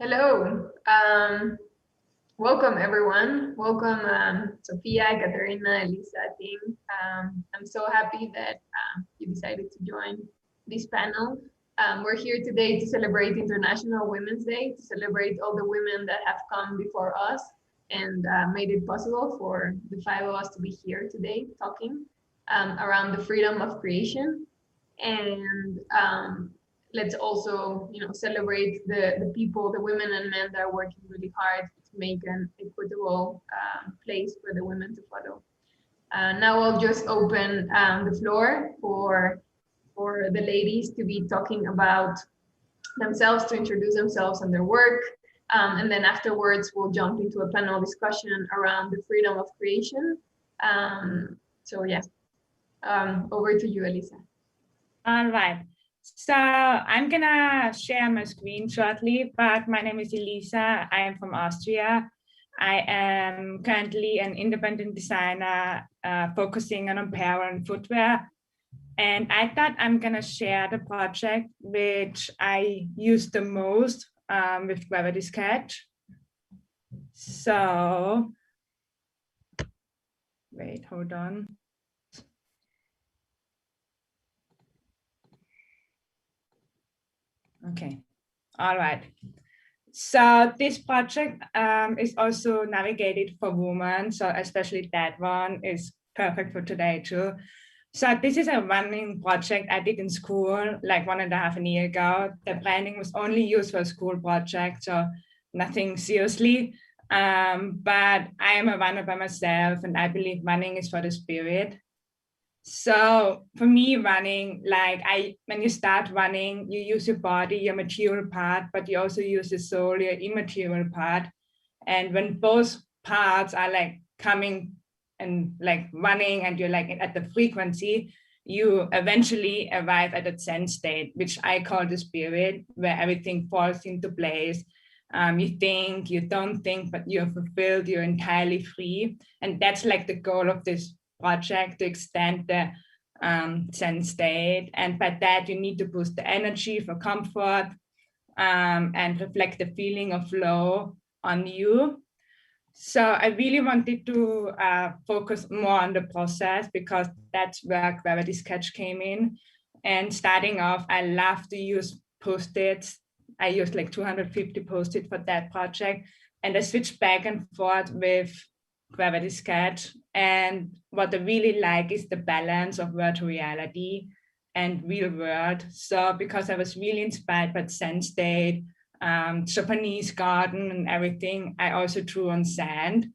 Hello. Welcome, everyone. Welcome, Zofia, Ekaterina, Elisa, team. I'm so happy that you decided to join this panel. We're here today to celebrate International Women's Day, to celebrate all the women that have come before us and made it possible for the five of us to be here today talking around the freedom of creation. And let's also, celebrate the people, the women and men that are working really hard to make an equitable place for the women to follow. Now I'll just open the floor for the ladies to be talking about themselves, to introduce themselves and their work. And then afterwards, we'll jump into a panel discussion around the freedom of creation. So yeah, over to you, Elisa. All right. So I'm gonna share my screen shortly, but my name is Elisa. I am from Austria. I am currently an independent designer focusing on apparel and footwear. And I thought I'm gonna share the project which I use the most with Gravity Sketch. So, wait, hold on. Okay, all right. So this project is also navigated for women. So especially that one is perfect for today too. So this is a running project I did in school like 1.5 years ago. The branding was only used for a school project, so nothing seriously. But I am a runner by myself and I believe running is for the spirit. So for me, running, when you start running, you use your body, your material part, but you also use the soul, your immaterial part. And when both parts are like coming and like running and you're like at the frequency, you eventually arrive at a Zen state, which I call the spirit, where everything falls into place. You think, you don't think, but you're fulfilled, you're entirely free. And that's like the goal of this project, to extend the Zen state. And by that, you need to boost the energy for comfort and reflect the feeling of flow on you. So I really wanted to focus more on the process because that's where Gravity Sketch came in. And starting off, I love to use Post-its. I used like 250 Post-it for that project. And I switched back and forth with Gravity Sketch. And what I really like is the balance of virtual reality and real world. So because I was really inspired by Zen state, Japanese garden and everything, I also drew on sand.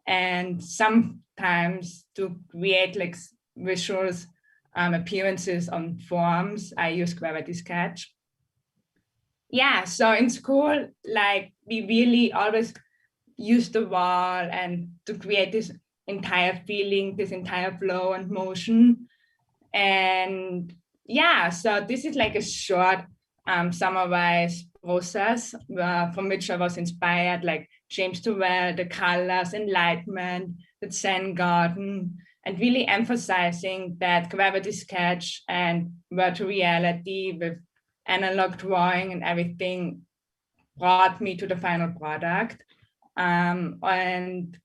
And sometimes to create like visuals, appearances on forms, I use Gravity Sketch. Yeah, so in school, like we really always use the wall and to create this entire feeling, this entire flow and motion. And yeah, so this is like a short summarized process from which I was inspired, like James Turrell, the colors, enlightenment, the Zen garden, and really emphasizing that Gravity Sketch and virtual reality with analog drawing and everything brought me to the final product. And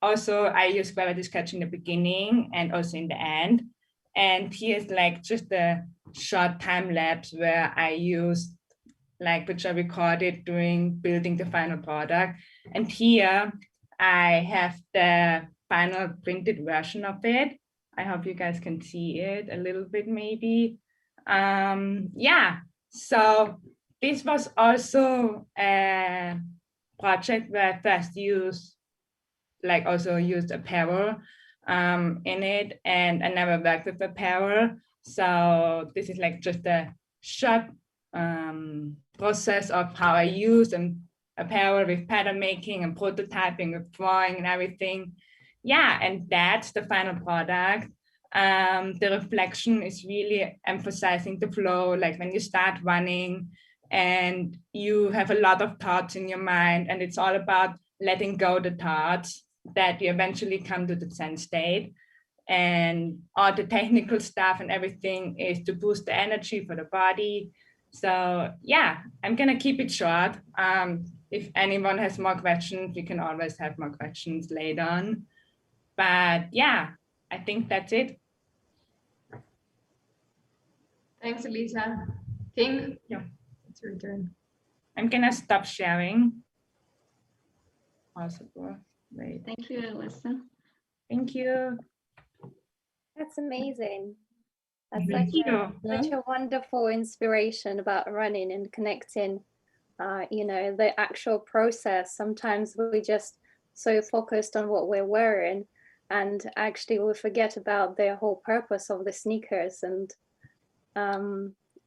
also I use Gravity Sketch in the beginning and also in the end. And here's like just a short time lapse where I used which I recorded during building the final product. And here I have the final printed version of it. I hope you guys can see it a little bit maybe. Yeah, so this was also a project where I first used apparel in it, and I never worked with apparel. So this is like just a short process of how I use apparel with pattern making and prototyping with drawing and everything. Yeah, and that's the final product. The reflection is really emphasizing the flow, like when you start running and you have a lot of thoughts in your mind, and it's all about letting go the thoughts that you eventually come to the Zen state. And all the technical stuff and everything is to boost the energy for the body. So yeah, I'm gonna keep it short. if anyone has more questions, we can always have more questions later on. But yeah, I think that's it. Thanks, Elisa. Ting, Yeah. it's your turn. I'm gonna stop sharing. Possible. Wait. Thank you, Elisa. Thank you. That's amazing. That's Thank such a wonderful inspiration about running and connecting, you know, the actual process. Sometimes we just so focused on what we're wearing, and actually we forget about the whole purpose of the sneakers. And,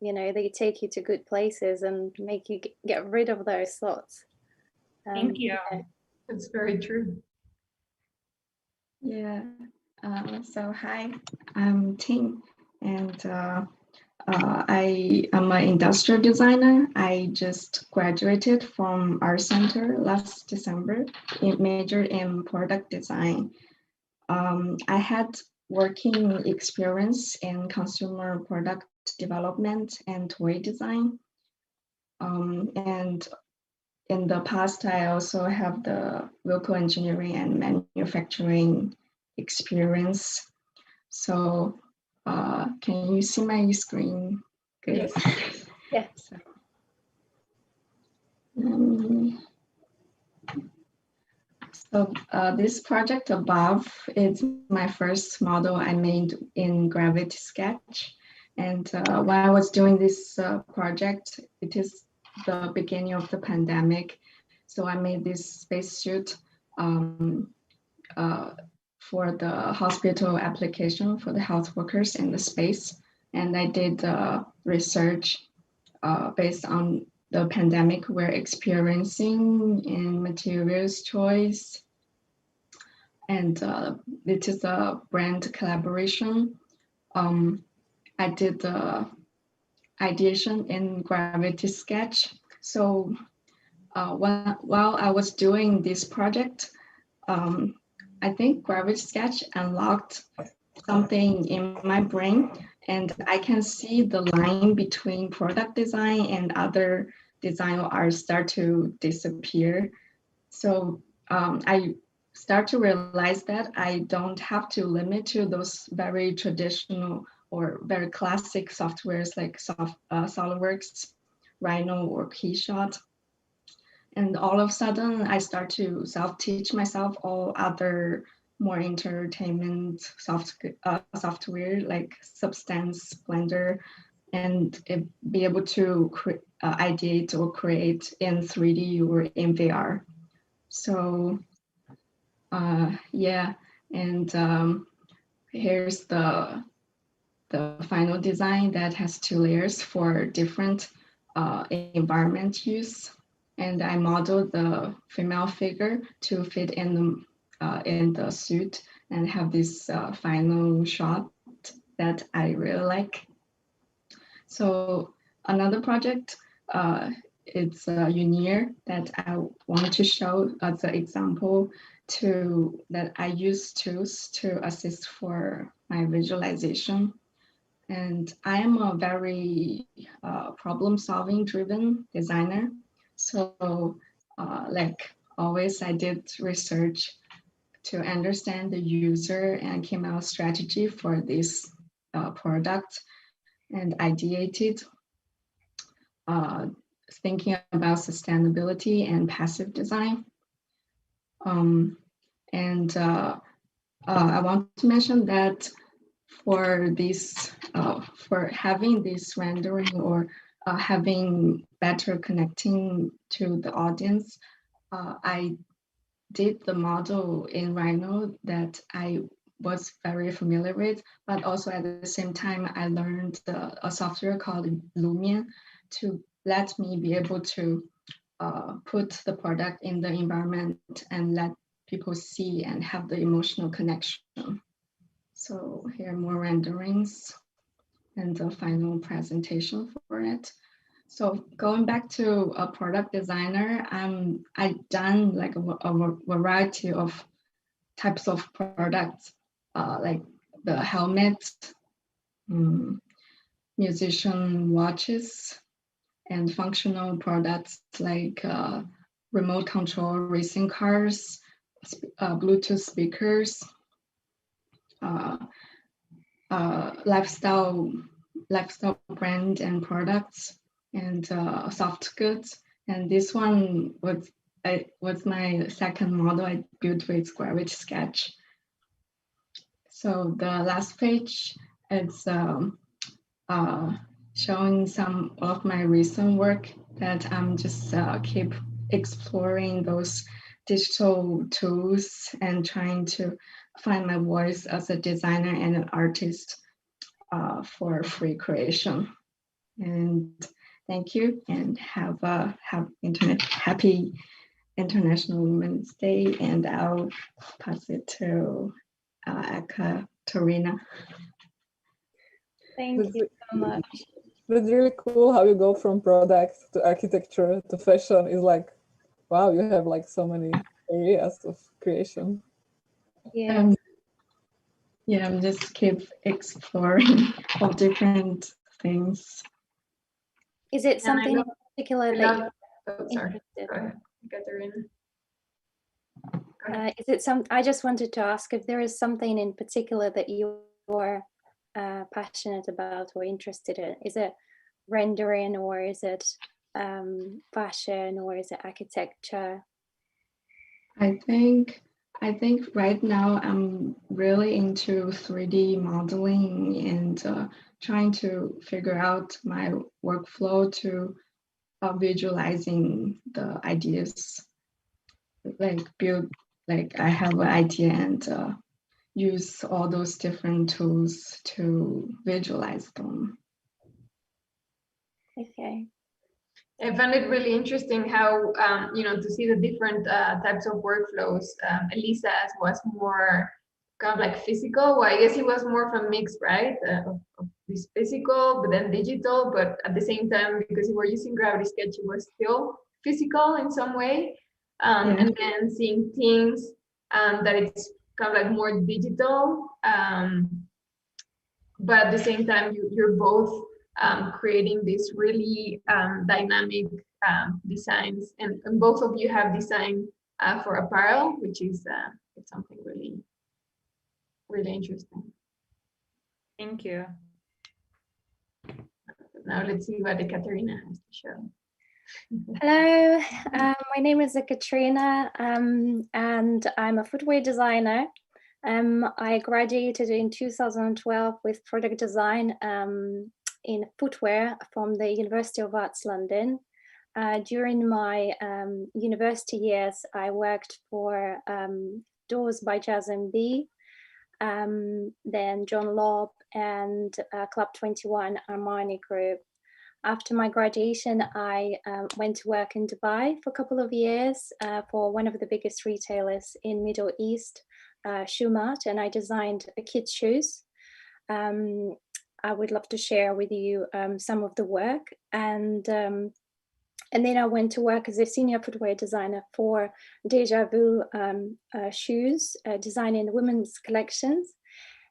you know, they take you to good places and make you get rid of those thoughts. Thank you. Yeah. It's very true. Yeah. So hi, I'm Ting, and I am an industrial designer. I just graduated from Art Center last December, majored in product design. I had working experience in consumer product development and toy design. And in the past, I also have the local engineering and manufacturing experience. So can you see my screen? Good. Yes. Yeah. So this project above is my first model I made in Gravity Sketch. And when I was doing this project, it is the beginning of the pandemic. So I made this spacesuit for the hospital application for the health workers in the space. And I did research based on the pandemic we're experiencing in materials choice. And it is a brand collaboration. I did the ideation in Gravity Sketch. So while I was doing this project, I think Gravity Sketch unlocked something in my brain, and I can see the line between product design and other design or art start to disappear. So I start to realize that I don't have to limit to those very traditional or very classic softwares like SolidWorks, Rhino, or Keyshot. And all of a sudden, I start to self-teach myself all other more entertainment software like Substance, Blender, and be able to ideate or create in 3D or in VR. So yeah, and here's the final design that has 2 layers for different environment use. And I modeled the female figure to fit in the suit and have this final shot that I really like. So another project, it's a Unier that I want to show as an example that I use tools to assist for my visualization. And I am a very problem-solving driven designer. So like always, I did research to understand the user and came out strategy for this product and ideated thinking about sustainability and passive design. And I want to mention that for this, for having this rendering or having better connecting to the audience, I did the model in Rhino that I was very familiar with, but also at the same time, I learned a software called Lumion to let me be able to put the product in the environment and let people see and have the emotional connection. So here are more renderings and the final presentation for it. So going back to a product designer, I've done like a variety of types of products, like the helmet, musician watches, and functional products like remote control racing cars, Bluetooth speakers, lifestyle brand and products, and soft goods. And this one was my second model I built with Gravity Sketch. So the last page is showing some of my recent work that I'm just keep exploring those digital tools and trying to find my voice as a designer and an artist for free creation. And thank you, and have happy International Women's Day. And I'll pass it to Ekaterina. Thank you so much. It's really cool how you go from product to architecture to fashion. Is like, wow, you have like so many areas of creation. Yeah. Yeah, I'm just keep exploring all different things. Is it something in particular that Oh, sorry. Go ahead, Ekaterina. is it some? I just wanted to ask if there is something in particular that you are passionate about or interested in. Is it rendering, or is it fashion, or is it architecture? I think right now I'm really into 3D modeling and trying to figure out my workflow to visualizing the ideas, like build, like I have an idea and use all those different tools to visualize them. Okay. I found it really interesting how, to see the different types of workflows. Elisa's was more kind of like physical. Well, I guess it was more of a mix, right? Of this physical, but then digital, but at the same time, because you were using Gravity Sketch, it was still physical in some way. And then seeing things that it's kind of like more digital, but at the same time, you're both creating these really dynamic designs, and both of you have designed for apparel, which is it's something really, really interesting. Thank you. Now let's see what Ekaterina has to show. Hello, my name is Ekaterina, and I'm a footwear designer. I graduated in 2012 with product design in footwear from the University of Arts London. During my university years, I worked for Doors by Jazz and B, then John Lobb and Club 21 Armani Group. After my graduation, I went to work in Dubai for a couple of years for one of the biggest retailers in Middle East, Shoe Mart, and I designed kids' shoes. I would love to share with you some of the work. And then I went to work as a senior footwear designer for Deja Vu shoes, designing women's collections.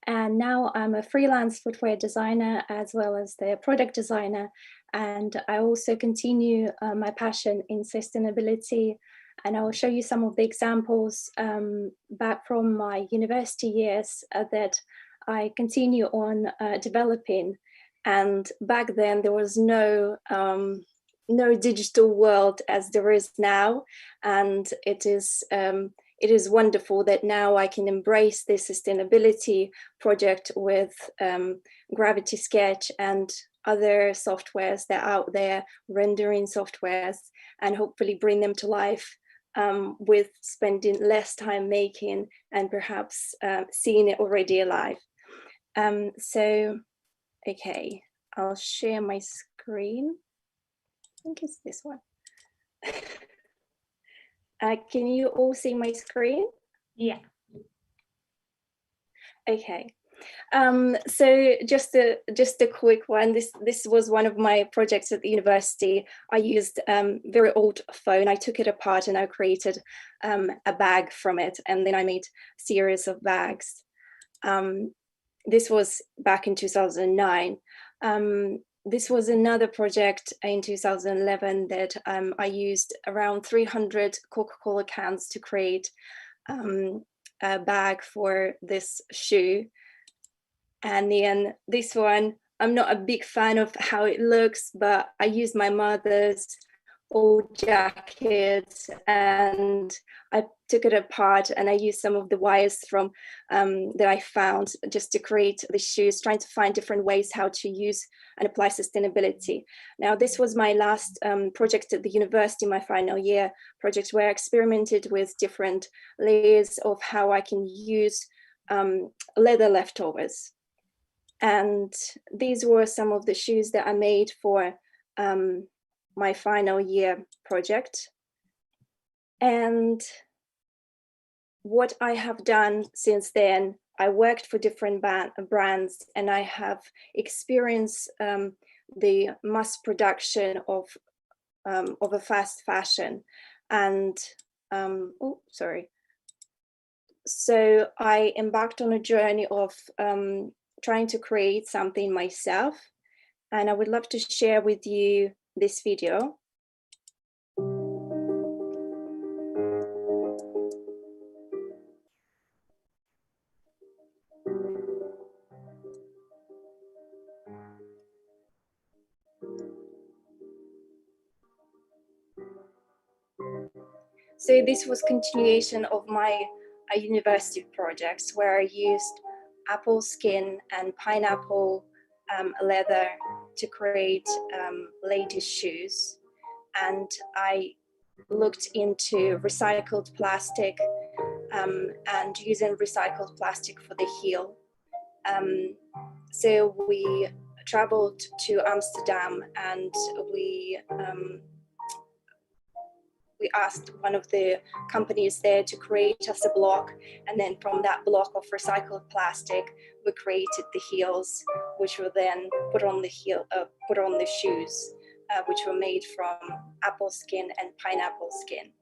And now I'm a freelance footwear designer as well as the product designer. And I also continue my passion in sustainability. And I will show you some of the examples back from my university years that I continue on developing. And back then there was no digital world as there is now. And it is wonderful that now I can embrace this sustainability project with Gravity Sketch and other softwares that are out there, rendering softwares, and hopefully bring them to life with spending less time making and perhaps seeing it already alive. So, okay, I'll share my screen. I think it's this one. Can you all see my screen? Yeah. Okay. So just a quick one. This was one of my projects at the university. I used very old phone. I took it apart and I created a bag from it, and then I made a series of bags. This was back in 2009. this was another project in 2011 that I used around 300 Coca-Cola cans to create a bag for this shoe. And then this one, I'm not a big fan of how it looks, but I used my mother's old jacket and I took it apart and I used some of the wires from that I found just to create the shoes, trying to find different ways how to use and apply sustainability. Now, this was my last project at the university, my final year project, where I experimented with different layers of how I can use leather leftovers. And these were some of the shoes that I made for my final year project. And what I have done since then, I worked for different brands and I have experienced the mass production of a fast fashion. And, So I embarked on a journey of trying to create something myself. And I would love to share with you this video. So this was continuation of my university projects where I used apple skin and pineapple leather to create ladies' shoes. And I looked into recycled plastic and using recycled plastic for the heel. So we traveled to Amsterdam and we asked one of the companies there to create us a block, and then from that block of recycled plastic, we created the heels, which were then put on the shoes, which were made from apple skin and pineapple skin.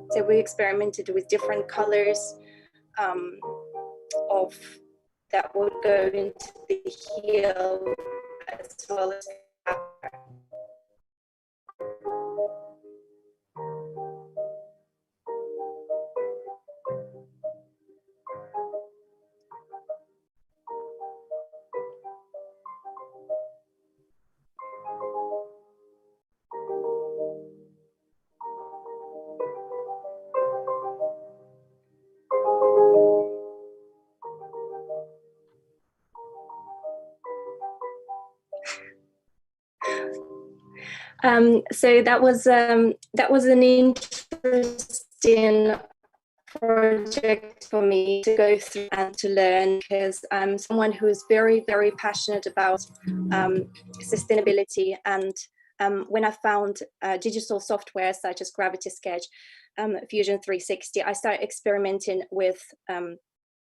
So we experimented with different colors of that would go into the heel as well as the fabric. So that was an interesting project for me to go through and to learn, because I'm someone who is very, very passionate about sustainability. And when I found digital software such as Gravity Sketch, Fusion 360, I started experimenting with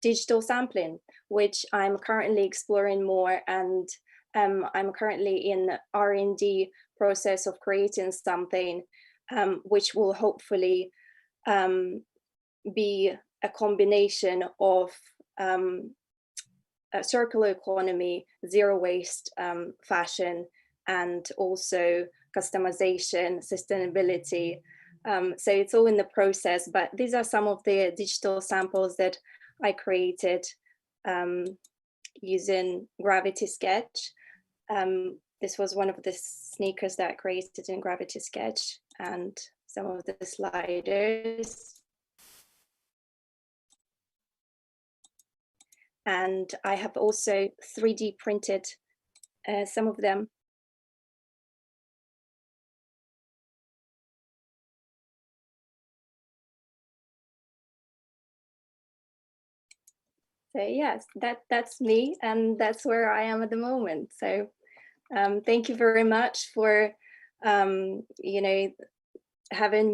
digital sampling, which I'm currently exploring more. And I'm currently in R&D process of creating something which will hopefully be a combination of a circular economy, zero waste fashion, and also customization, sustainability. So it's all in the process, but these are some of the digital samples that I created using Gravity Sketch. This was one of the sneakers that I created in Gravity Sketch, and some of the sliders. And I have also 3D printed some of them. So yes, that's me, and that's where I am at the moment. So thank you very much for having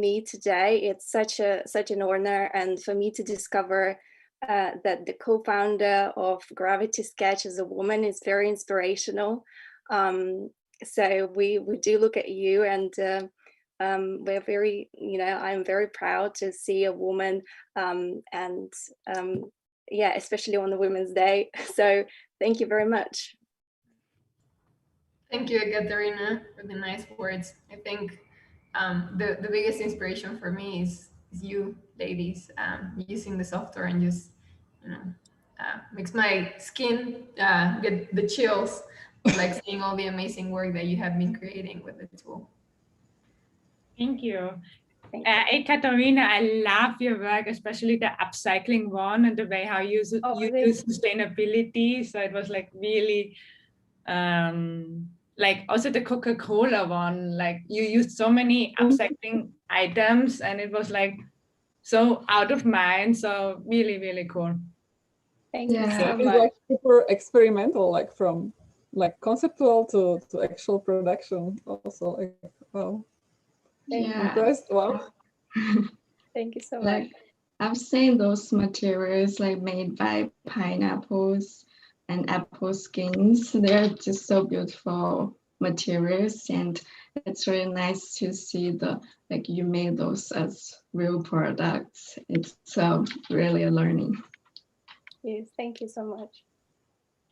me today. It's such an honor, and for me to discover that the co-founder of Gravity Sketch is a woman is very inspirational. So we do look at you, and we're very, I'm very proud to see a woman, yeah, especially on the Women's Day. So thank you very much. Thank you, Ekaterina, for the nice words. I think the biggest inspiration for me is you ladies using the software and just, you know, makes my skin get the chills of like seeing all the amazing work that you have been creating with the tool. Thank you. Thank you. Ekaterina, I love your work, especially the upcycling one and the way how you use sustainability. So it was like really, like also the Coca-Cola one, like you used so many upcycling items and it was like so out of mind. So really, really cool. Thank you so It's much. like super experimental, like from like conceptual to actual production. Also, like wow, impressed. Wow. Thank you so much. Like I've seen those materials like made by pineapples and apple skins. They're just so beautiful materials, and it's really nice to see the like you made those as real products. It's really a learning. Yes, thank you so much.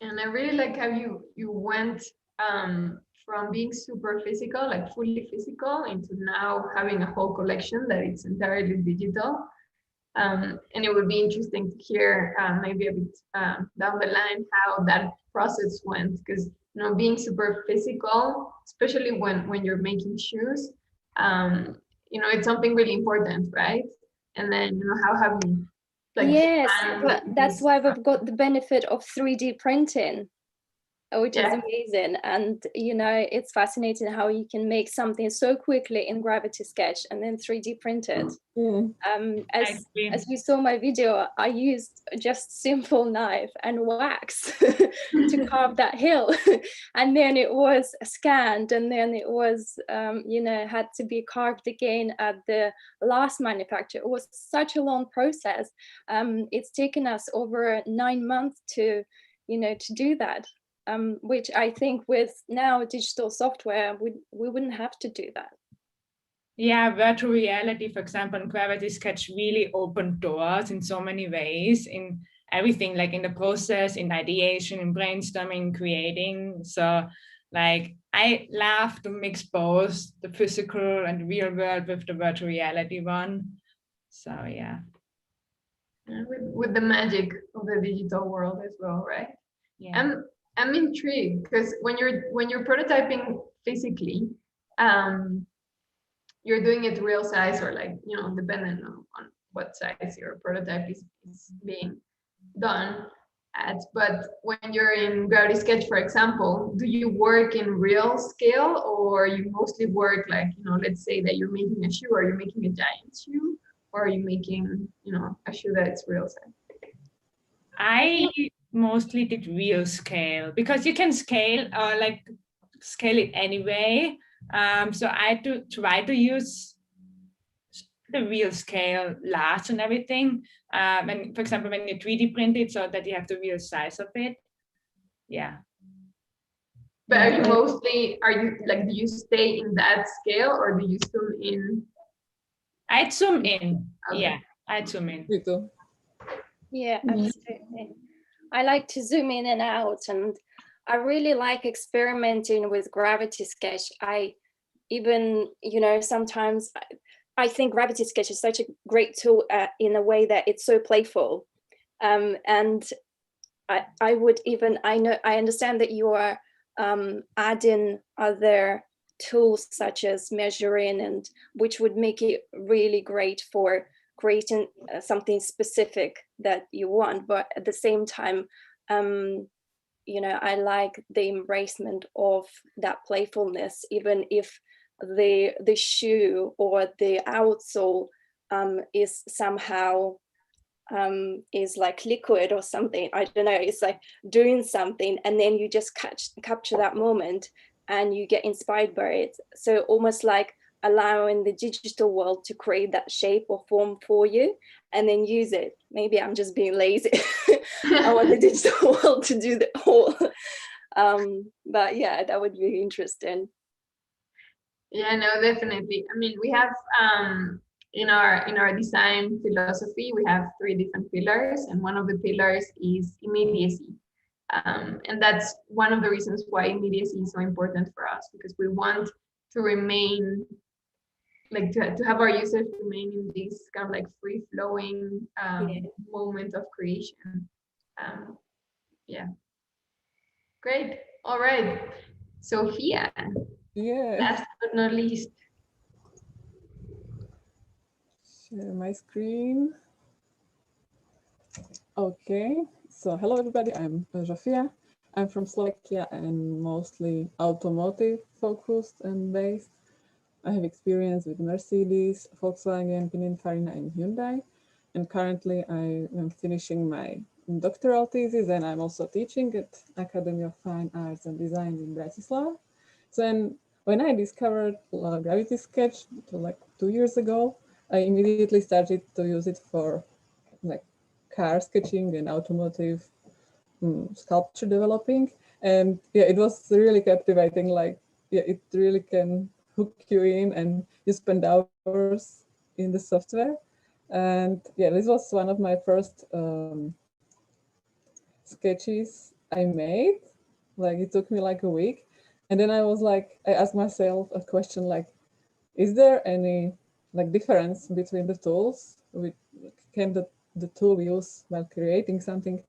And I really like how you went from being super physical, like fully physical, into now having a whole collection that it's entirely digital. And it would be interesting to hear maybe a bit down the line how that process went, because being super physical, especially when you're making shoes, it's something really important, right? And then how have you yes, but that's why we've got the benefit of 3D printing, which is amazing. And it's fascinating how you can make something so quickly in Gravity Sketch and then 3D print it. As you saw my video, I used just simple knife and wax to carve that hill, and then it was scanned, and then it was had to be carved again at the last manufacturer. It was such a long process. It's taken us over 9 months to do that. Which I think with now digital software, we wouldn't have to do that. Yeah, virtual reality, for example, in Gravity Sketch really opened doors in so many ways, in everything, like in the process, in ideation, in brainstorming, creating. So like, I love to mix both the physical and real world with the virtual reality one. So yeah. With the magic of the digital world as well, right? Yeah. I'm intrigued because when you're prototyping physically, you're doing it real size or like depending on what size your prototype is being done at. But when you're in Gravity Sketch, for example, do you work in real scale, or you mostly work like let's say that you're making a shoe, or you're making a giant shoe, or are you making a shoe that's real size? I mostly did real scale because you can scale scale it anyway. So I do try to use the real scale large and everything. And for example, when you 3D print it, so that you have the real size of it. Yeah. But do you stay in that scale, or do you zoom in? I'd zoom in. Okay. Yeah, I'd zoom in. Me too. Yeah, absolutely. I like to zoom in and out, and I really like experimenting with Gravity Sketch. I even, sometimes I think Gravity Sketch is such a great tool in a way that it's so playful. And I understand that you are adding other tools such as measuring, and which would make it really great for creating something specific that you want. But at the same time, I like the embracement of that playfulness, even if the shoe or the outsole is somehow is like liquid or something. I don't know, it's like doing something, and then you just capture that moment and you get inspired by it. So almost like allowing the digital world to create that shape or form for you and then use it. Maybe I'm just being lazy. I want the digital world to do the whole. But yeah, that would be interesting. Yeah, no, definitely. I mean, we have in our design philosophy, we have 3 different pillars, and one of the pillars is immediacy. And that's one of the reasons why immediacy is so important for us, because we want to remain, like to have our users remain in this kind of like free-flowing moment of creation. Yeah, great. All right, Zofia, last but not least. Share my screen. Okay, so hello everybody, I'm Zofia. I'm from Slovakia and mostly automotive focused and based. I have experience with Mercedes, Volkswagen, Pininfarina and Hyundai. And currently I am finishing my doctoral thesis and I'm also teaching at Academy of Fine Arts and Design in Bratislava. So then when I discovered Gravity Sketch like 2 years ago, I immediately started to use it for like car sketching and automotive sculpture developing. And yeah, it was really captivating. Like, yeah, it really can hook you in and you spend hours in the software. And yeah, this was one of my first sketches I made. Like it took me like a week. And then I was like, I asked myself a question like, is there any like difference between the tools? Can the tool we use while creating something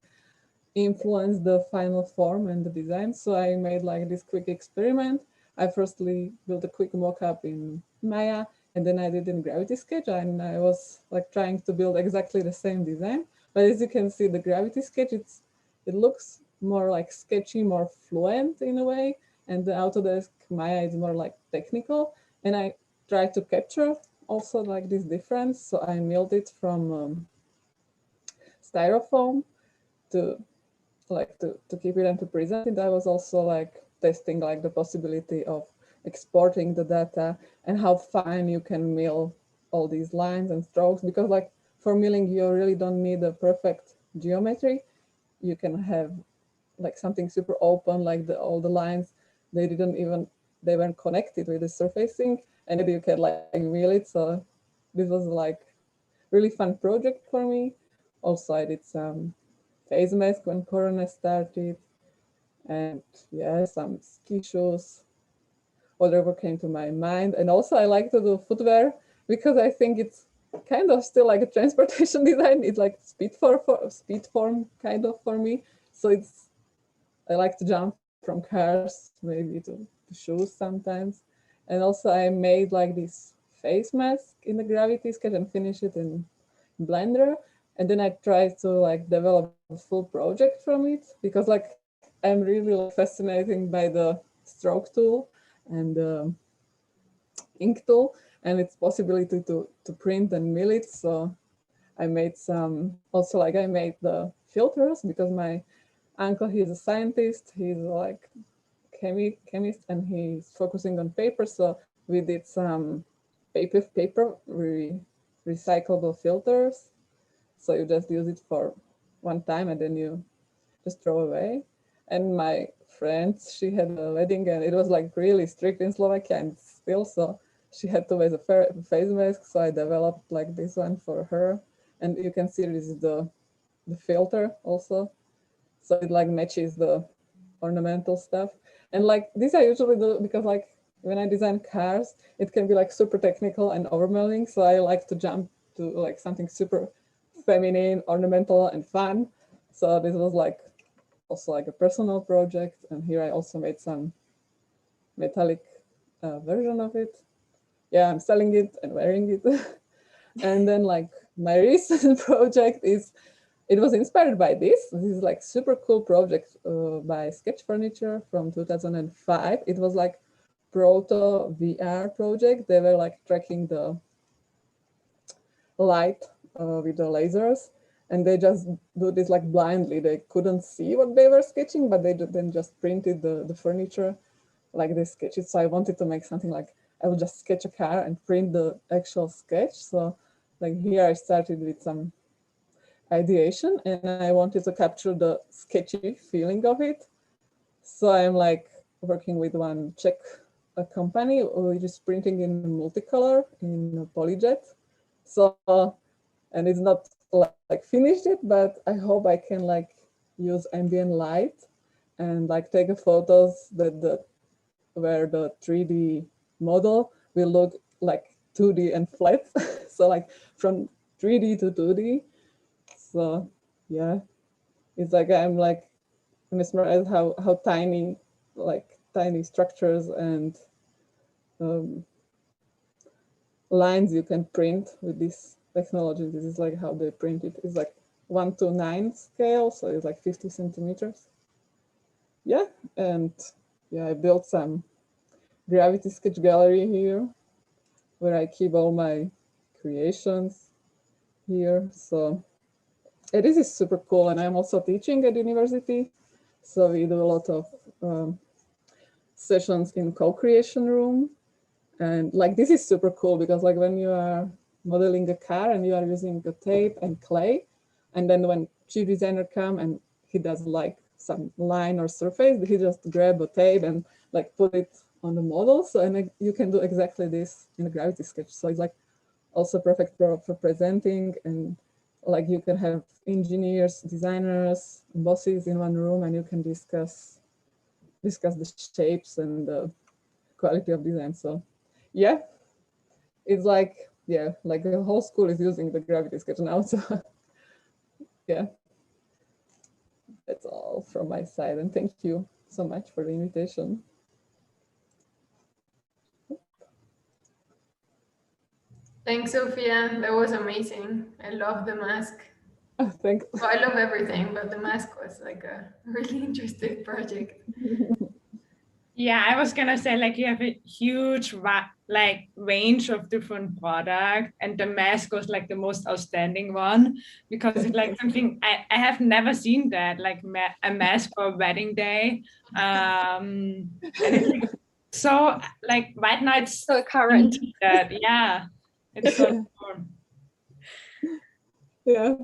influence the final form and the design? So I made like this quick experiment. I firstly built a quick mock-up in Maya, and then I did in Gravity Sketch, and I was like trying to build exactly the same design. But as you can see, the Gravity Sketch, it looks more like sketchy, more fluent in a way, and the Autodesk Maya is more like technical. And I tried to capture also like this difference. So I milled it from styrofoam to keep it and to present it. I was also like testing like the possibility of exporting the data and how fine you can mill all these lines and strokes, because like for milling you really don't need a perfect geometry. You can have like something super open, like all the lines, they weren't connected with the surfacing, and then you can like mill it. So this was like really fun project for me. Also I did some face mask when Corona started, and yeah, some ski shoes, whatever came to my mind. And also I like to do footwear because I think it's kind of still like a transportation design. It's like speed form kind of for me. So I like to jump from cars maybe to shoes sometimes. And also I made like this face mask in the Gravity Sketch and finished it in Blender. And then I tried to like develop a full project from it, because like I'm really like fascinated by the stroke tool and the ink tool and its possibility to print and mill it. So I made also like I made the filters, because my uncle, he's a scientist, he's like chemist, and he's focusing on paper. So we did some paper recyclable filters. So you just use it for one time and then you just throw away. And my friend, she had a wedding and it was like really strict in Slovakia and still, so she had to wear a face mask. So I developed like this one for her. And you can see this is the filter also. So it like matches the ornamental stuff. And like this I usually do because like when I design cars, it can be like super technical and overwhelming. So I like to jump to like something super feminine, ornamental and fun. So this was like also like a personal project. And here I also made some metallic version of it. Yeah, I'm selling it and wearing it. And then like my recent project it was inspired by this. This is like super cool project by Sketch Furniture from 2005. It was like proto VR project. They were like tracking the light with the lasers, and they just do this like blindly. They couldn't see what they were sketching, but they then just printed the furniture like they sketched it. So I wanted to make something like I would just sketch a car and print the actual sketch. So like here I started with some ideation and I wanted to capture the sketchy feeling of it. So I'm like working with one Czech company which is printing in multicolor in PolyJet. So, and it's not like finished yet, but I hope I can like use ambient light and like take photos where the 3D model will look like 2D and flat. So like from 3D to 2D. So yeah, it's like I'm mesmerized how tiny structures and lines you can print with this technology. This is like how they print it. It's like 1:9 scale, so it's like 50 centimeters. Yeah, and yeah, I built some Gravity Sketch gallery here, where I keep all my creations here. So this is super cool, and I'm also teaching at university. So we do a lot of sessions in co-creation room. And like, this is super cool because like when you are modeling a car and you are using the tape and clay, and then when chief designer come and he does like some line or surface, he just grab a tape and like put it on the model. So and like, you can do exactly this in a Gravity Sketch. So it's like also perfect for presenting, and like you can have engineers, designers, bosses in one room, and you can discuss the shapes and the quality of design. So yeah, it's like, yeah, like the whole school is using the Gravity Sketch now. So yeah, that's all from my side. And thank you so much for the invitation. Thanks, Zofia. That was amazing. I love the mask. Oh, thanks. Well, I love everything, but the mask was like a really interesting project. Yeah, I was gonna say, like, you have a huge like range of different products, and the mask was like the most outstanding one because it's like something I have never seen that, like a mask for a wedding day. And it's like, so like right now it's so current. that, yeah, it's so cool. Yeah.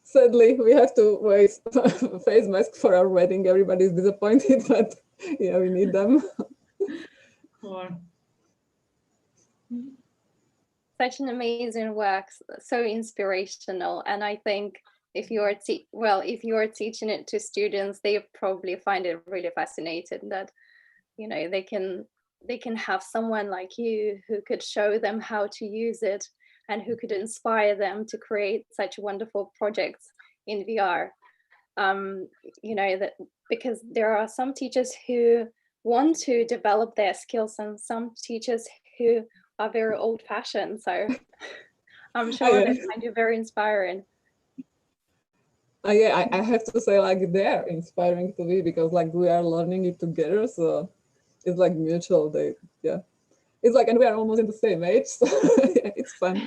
Sadly, we have to wear face mask for our wedding. Everybody's disappointed, but yeah, we need them. Cool. Such an amazing work, so inspirational. And I think if you are teaching it to students, they probably find it really fascinating that, you know, they can have someone like you who could show them how to use it and who could inspire them to create such wonderful projects in VR. You know, that because there are some teachers who want to develop their skills and some teachers who are very old-fashioned. So I'm sure they find you very inspiring. Yeah, I have to say, like, they're inspiring to me because like we are learning it together. So it's like mutual. Yeah. It's like, and we are almost in the same age, so it's fun.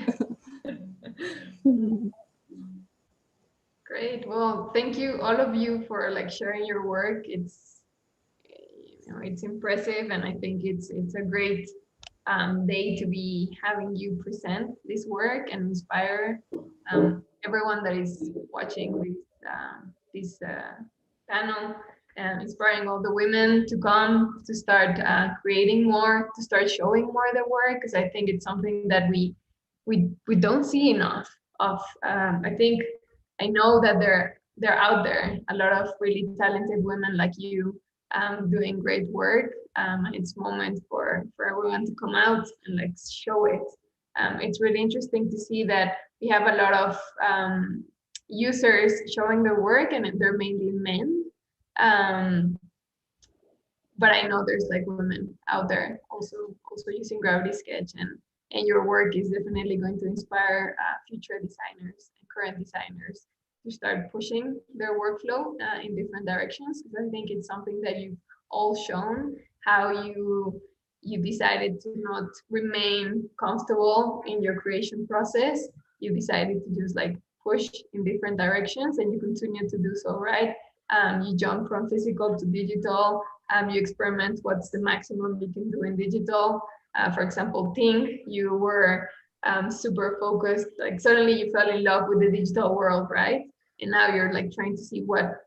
Great. Well, thank you, all of you, for like sharing your work. It's, you know, it's impressive, and I think it's a great day to be having you present this work and inspire everyone that is watching this panel, and inspiring all the women to come to start creating more, to start showing more their work, because I think it's something that we don't see enough of. I know that they're out there, a lot of really talented women like you doing great work. It's moment for everyone to come out and like show it. It's really interesting to see that we have a lot of users showing their work, and they're mainly men. But I know there's like women out there also using Gravity Sketch, and your work is definitely going to inspire future designers and current designers to start pushing their workflow in different directions. Because I think it's something that you've all shown, how you decided to not remain comfortable in your creation process. You decided to just like push in different directions, and you continue to do so, right? You jump from physical to digital. You experiment what's the maximum you can do in digital. For example, Think, you were super focused, like suddenly you fell in love with the digital world, right? And now you're like trying to see what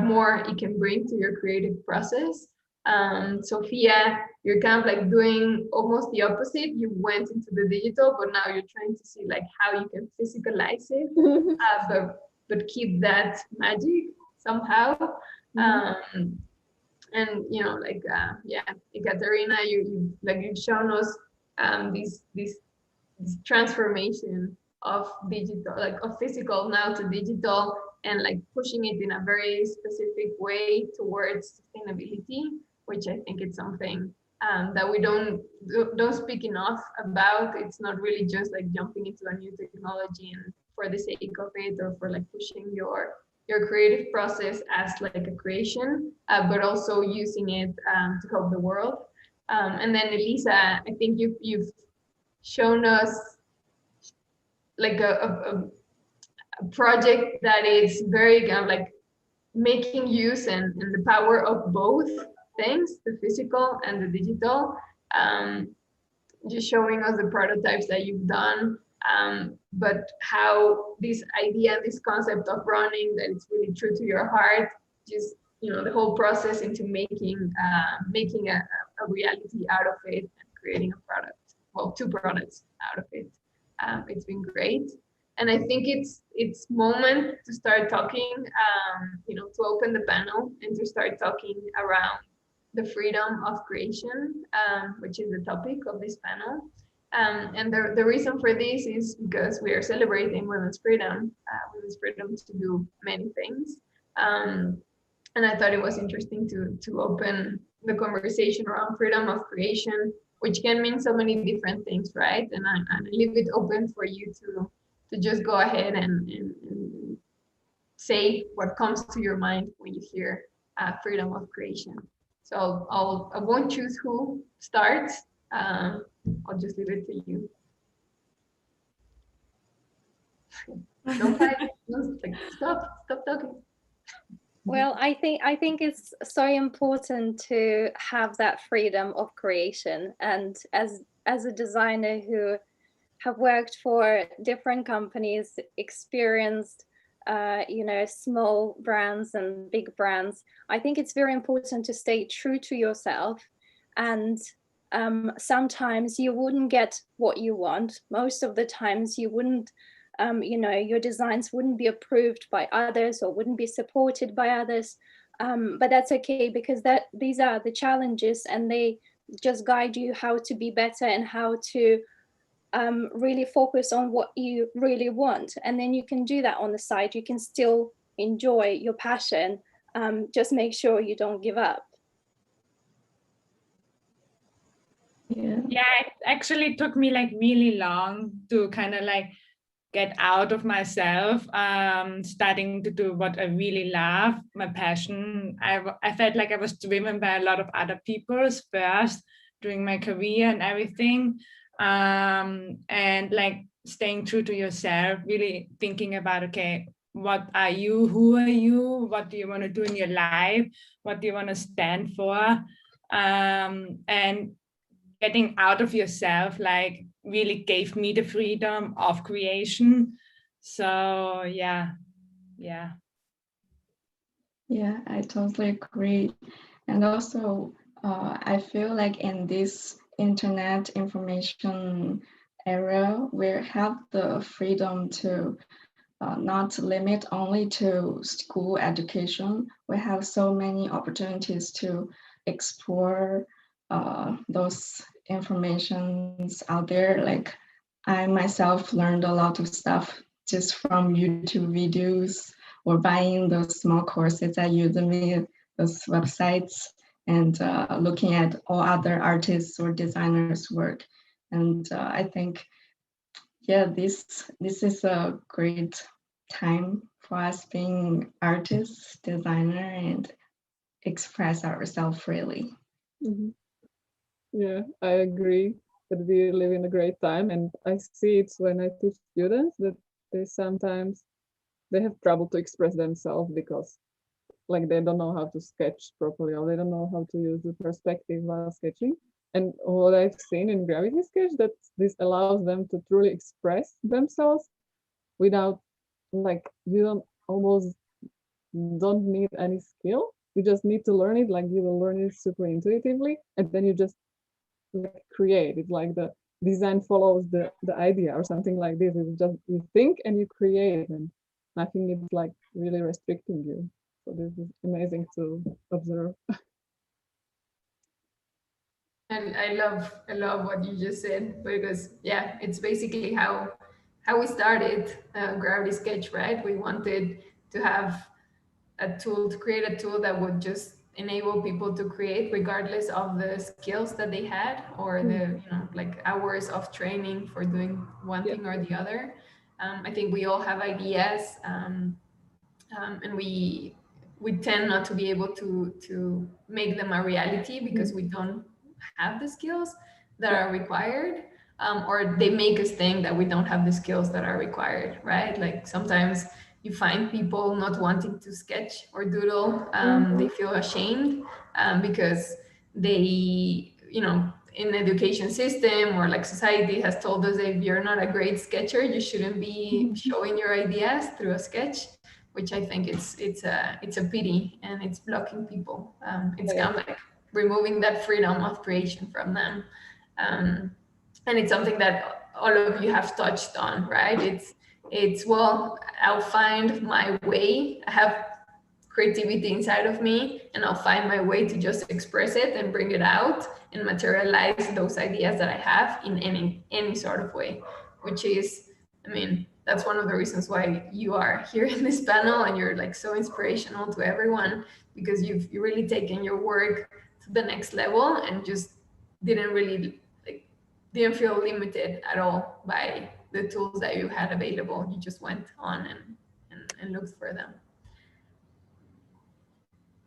more it can bring to your creative process. Zofia, you're kind of like doing almost the opposite. You went into the digital, but now you're trying to see like how you can physicalize it, but keep that magic somehow. And like yeah, Ekaterina, you've shown us this transformation of digital, like of physical now to digital, and like pushing it in a very specific way towards sustainability, which I think is something that we don't speak enough about. It's not really just like jumping into a new technology and for the sake of it, or for like pushing your creative process as like a creation, but also using it to help the world. And then Elisa, I think you've shown us like a project that is very kind of like making use and the power of both things, the physical and the digital. Just showing us the prototypes that you've done, but how this idea, this concept of running, that it's really true to your heart, just the whole process into making a reality out of it and creating a product, well, two products out of it. It's been great. And I think it's moment to start talking, to open the panel and to start talking around the freedom of creation, which is the topic of this panel. And the reason for this is because we are celebrating women's freedom to do many things. And I thought it was interesting to open the conversation around freedom of creation, which can mean so many different things, right? And I leave it open for you to just go ahead and say what comes to your mind when you hear freedom of creation. So I won't choose who starts. I'll just leave it to you. Don't fight. Stop talking. Well, I think it's so important to have that freedom of creation. And as a designer who have worked for different companies, experienced small brands and big brands, I think it's very important to stay true to yourself. And sometimes you wouldn't get what you want. Most of the times you wouldn't, your designs wouldn't be approved by others or wouldn't be supported by others. But that's okay, because these are the challenges, and they just guide you how to be better and how to really focus on what you really want. And then you can do that on the side. You can still enjoy your passion. Just make sure you don't give up. Yeah, it actually took me like really long to kind of like get out of myself, starting to do what I really love, my passion. I felt like I was driven by a lot of other people's first during my career and everything. And like staying true to yourself, really thinking about, okay, what are you, who are you, what do you want to do in your life, what do you want to stand for, and getting out of yourself like really gave me the freedom of creation. So yeah, I totally agree. And also I feel like in this internet information era, we have the freedom to not limit only to school education. We have so many opportunities to explore those informations out there. Like I myself learned a lot of stuff just from YouTube videos or buying those small courses at Udemy, those websites, and looking at all other artists or designers' work. And I think, yeah, this is a great time for us being artists, designer, and express ourselves freely. Mm-hmm. Yeah, I agree that we live in a great time, and I see it when I teach students that they have trouble to express themselves because like they don't know how to sketch properly, or they don't know how to use the perspective while sketching. And what I've seen in Gravity Sketch, that this allows them to truly express themselves without, like, you almost don't need any skill. You just need to learn it, like you will learn it super intuitively, and then you just like create. It's like the design follows the idea or something like this. It's just you think and you create, and nothing is like really restricting you. So this is amazing to observe. And I love what you just said, because yeah, it's basically how we started Gravity Sketch, right? We wanted to have a tool, to create a tool that would just enable people to create regardless of the skills that they had, or the like hours of training for doing one thing or the other. I think we all have ideas, and we tend not to be able to make them a reality because we don't have the skills that are required, or they make us think that we don't have the skills that are required, right? Like sometimes you find people not wanting to sketch or doodle. They feel ashamed because they, in the education system or like society has told us that if you're not a great sketcher, you shouldn't be showing your ideas through a sketch, which I think it's a pity, and it's blocking people. It's kind of like removing that freedom of creation from them. And it's something that all of you have touched on, right? It's well, I'll find my way. I have creativity inside of me, and I'll find my way to just express it and bring it out and materialize those ideas that I have in any sort of way, which is, I mean, that's one of the reasons why you are here in this panel, and you're like so inspirational to everyone, because you've really taken your work to the next level and just didn't feel limited at all by the tools that you had available. You just went on and looked for them.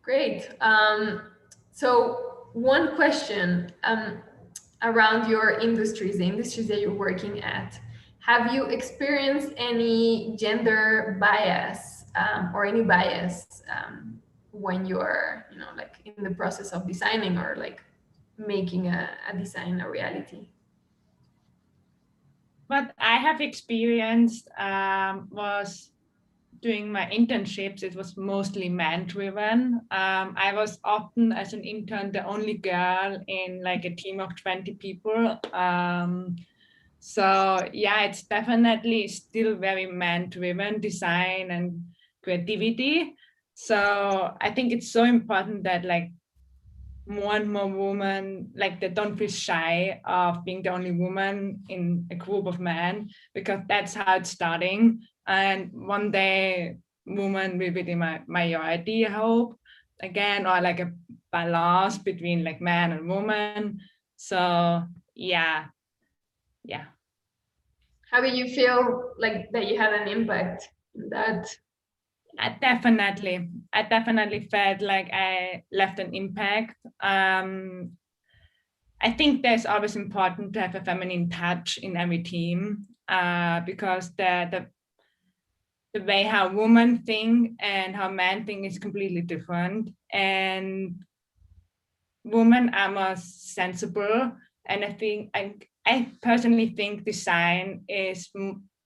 Great. So one question around your industries, the industries that you're working at. Have you experienced any gender bias or any bias when you're, like in the process of designing or like making a design a reality? What I have experienced was during my internships, it was mostly man-driven. I was often, as an intern, the only girl in like a team of 20 people. So yeah, it's definitely still very man-driven, design and creativity. So I think it's so important that like more and more women, like they don't feel shy of being the only woman in a group of men, because that's how it's starting. And one day women will be the majority, I hope, again, or like a balance between like man and woman. So yeah. How do you feel like that you had an impact in that? I definitely felt like I left an impact. I think there's always important to have a feminine touch in every team, because the way how women think and how men think is completely different. And women are more sensible, and I personally think design is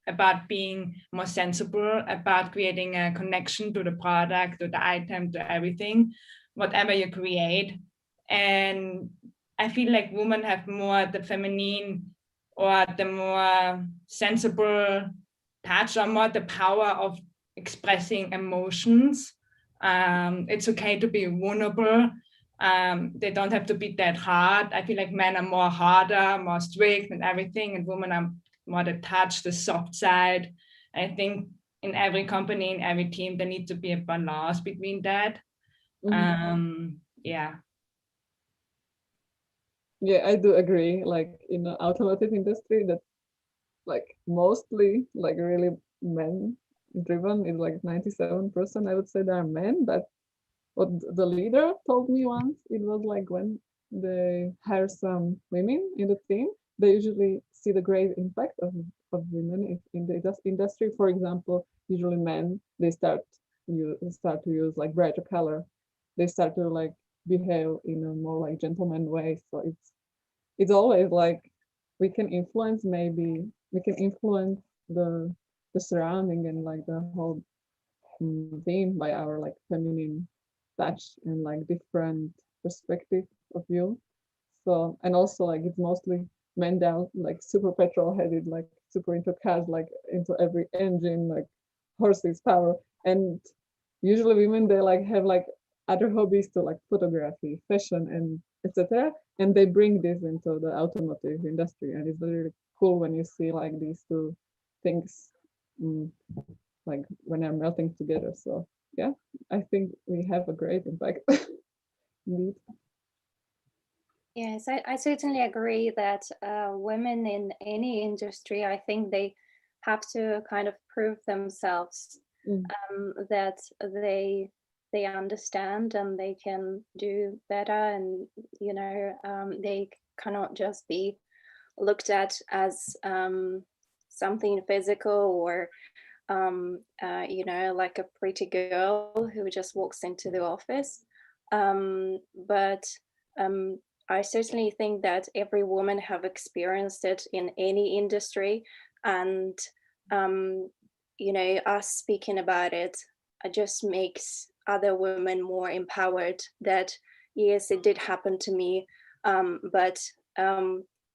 about being more sensible, about creating a connection to the product, to the item, to everything, whatever you create. And I feel like women have more the feminine or the more sensible touch, or more the power of expressing emotions. It's okay to be vulnerable. They don't have to be that hard. I feel like men are more harder, more strict and everything, and women are more the touch, the soft side. I think in every company, in every team, there needs to be a balance between that. Yeah. Yeah, I do agree. Like in the automotive industry, that like mostly like really men driven is like 97%. I would say there are men, but what the leader told me once, it was like when they hire some women in the team, they usually see the great impact of women in the industry. For example, usually men, they start to use like brighter color. They start to like behave in a more like gentleman way. So it's always like we can influence the surrounding and like the whole theme by our like feminine touch and like different perspective of view. So, and also like it's mostly men down, like super petrol headed, like super into cars, like into every engine, like horses power. And usually women, they like have like other hobbies to like photography, fashion, and etc. And they bring this into the automotive industry, and it's really cool when you see like these two things like when they're melting together. So yeah, I think we have a great impact. Indeed. Yes, I certainly agree that women in any industry, I think they have to kind of prove themselves that they understand and they can do better, and you know, they cannot just be looked at as something physical or you know, like a pretty girl who just walks into the office. But I certainly think that every woman have experienced it in any industry, and you know, us speaking about it just makes other women more empowered that yes, it did happen to me, but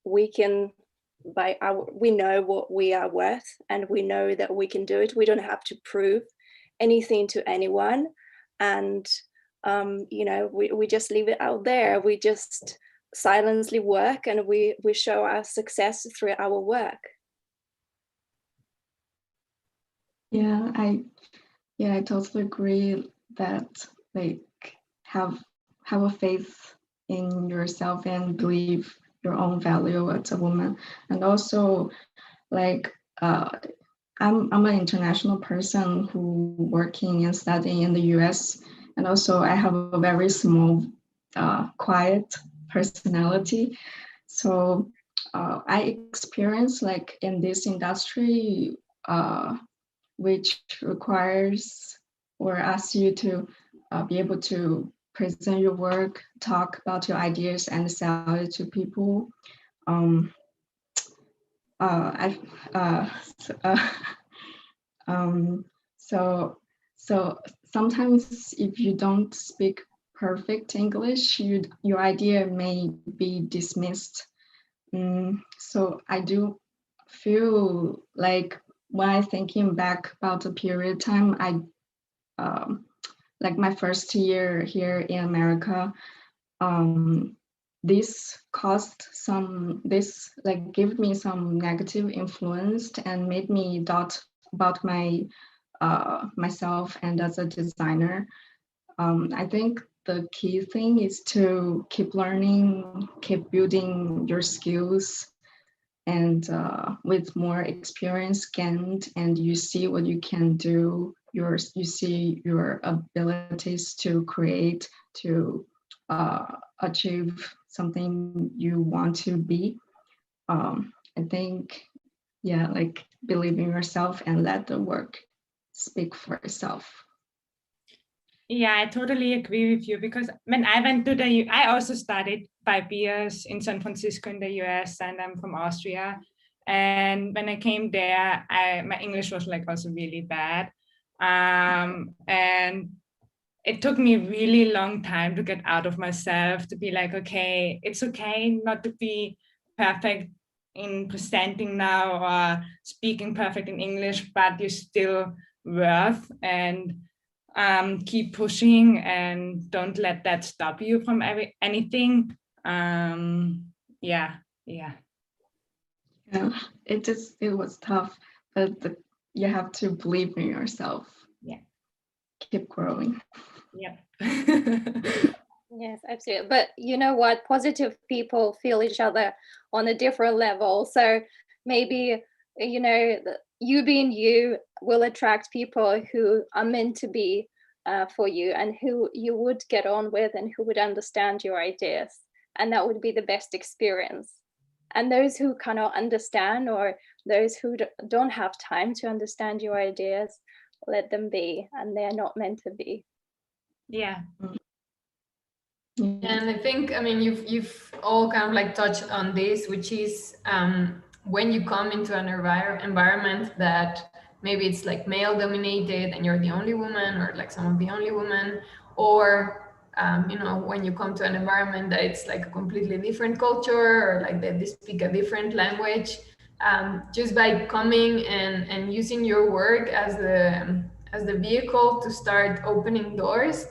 we can, we know what we are worth, and we know that we can do it. We don't have to prove anything to anyone, and you know, we just leave it out there. We just silently work, and we show our success through our work. Yeah, I totally agree that like have a faith in yourself and believe your own value as a woman. And also like I'm an international person who working and studying in the US, and also I have a very small quiet personality. So I experience like in this industry which requires or asks you to be able to present your work, talk about your ideas, and sell it to people. So sometimes if you don't speak perfect English, your idea may be dismissed. So I do feel like while thinking back about the period of time, I like my first year here in America, this gave me some negative influence and made me doubt about myself and as a designer. I think the key thing is to keep learning, keep building your skills, and with more experience gained, and you see what you can do, you see your abilities to create, to achieve something you want to be. I think, yeah, like believe in yourself and let the work speak for itself. Yeah, I totally agree with you, because when I went to I also studied 5 years in San Francisco in the US, and I'm from Austria. And when I came there, my English was like also really bad. And it took me a really long time to get out of myself, to be like, okay, it's okay not to be perfect in presenting now or speaking perfect in English, but you're still worth, and keep pushing and don't let that stop you from anything. Yeah. It was tough, but you have to believe in yourself. Yeah. Keep growing. Yep. Yes, absolutely. But you know what? Positive people feel each other on a different level. So maybe, you know, you being you will attract people who are meant to be for you, and who you would get on with, and who would understand your ideas. And that would be the best experience. And those who cannot understand, or those who don't have time to understand your ideas, let them be, and they're not meant to be. Yeah. And I think, I mean, you've all kind of like touched on this, which is when you come into an environment that maybe it's like male dominated and you're the only woman, or like some of the only women, or you know, when you come to an environment that it's like a completely different culture, or like that they speak a different language, just by coming and using your work as as the vehicle to start opening doors,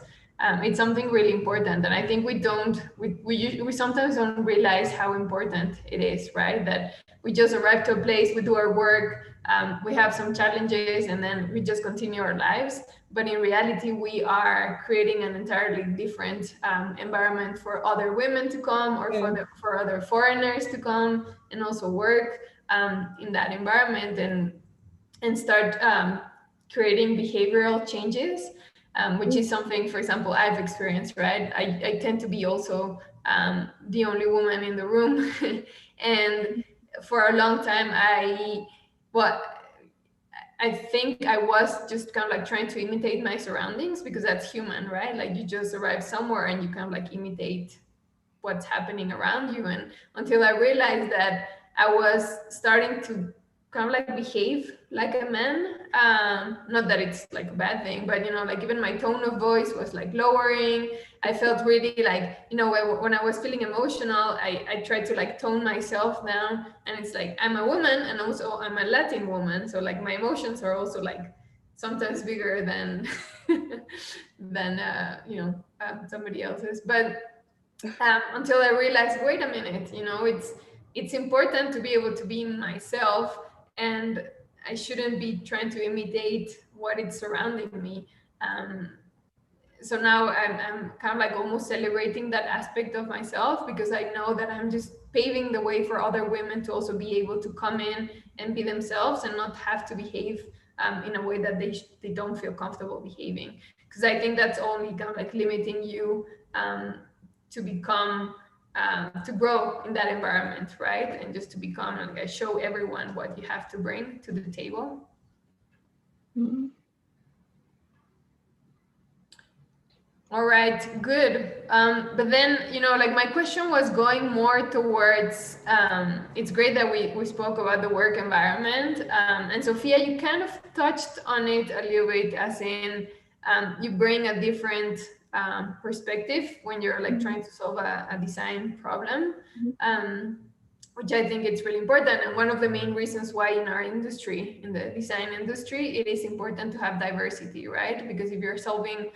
it's something really important. And I think we sometimes don't realize how important it is, right? That we just arrive to a place, we do our work, we have some challenges, and then we just continue our lives. But in reality, we are creating an entirely different environment for other women to come, or for other foreigners to come and also work in that environment, and start creating behavioral changes, which is something, for example, I've experienced, right? I tend to be also the only woman in the room. And for a long time, I think I was just kind of like trying to imitate my surroundings, because that's human, right? Like you just arrive somewhere and you kind of like imitate what's happening around you. And until I realized that I was starting to kind of like behave like a man, not that it's like a bad thing, but you know, like even my tone of voice was like lowering. I felt really like, you know, when I was feeling emotional, I tried to like tone myself down. And it's like, I'm a woman, and also I'm a Latin woman, so like my emotions are also like sometimes bigger than somebody else's. But until I realized, wait a minute, you know, it's important to be able to be myself, and I shouldn't be trying to imitate what is surrounding me. So now I'm kind of like almost celebrating that aspect of myself, because I know that I'm just paving the way for other women to also be able to come in and be themselves, and not have to behave in a way that they don't feel comfortable behaving. Because I think that's only kind of like limiting you to become to grow in that environment, right? And just to become like, show everyone what you have to bring to the table. Mm-hmm. All right, good. But then, you know, like my question was going more towards, it's great that we spoke about the work environment. And Zofia, you kind of touched on it a little bit, as in you bring a different perspective when you're like trying to solve a design problem, which I think it's really important. And one of the main reasons why in our industry, in the design industry, it is important to have diversity, right? Because if you're solving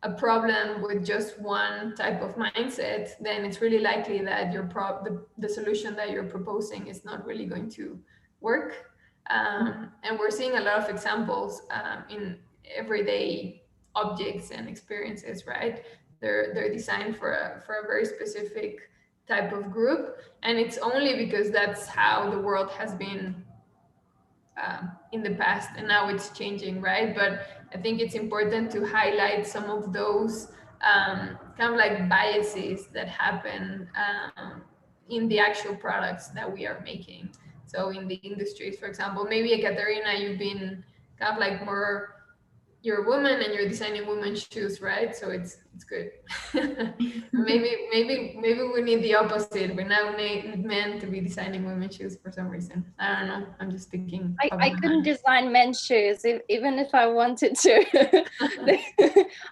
a problem with just one type of mindset, then it's really likely that the solution that you're proposing is not really going to work. And we're seeing a lot of examples in everyday objects and experiences, right? They're designed for a very specific type of group, and it's only because that's how the world has been in the past, and now it's changing, right? But I think it's important to highlight some of those kind of like biases that happen in the actual products that we are making. So in the industries, for example, maybe Ekaterina, you've been kind of like more, you're a woman and you're designing women's shoes, right? So it's good. maybe we need the opposite. We now need men to be designing women's shoes for some reason. I don't know. I'm just thinking. I couldn't design men's shoes even if I wanted to.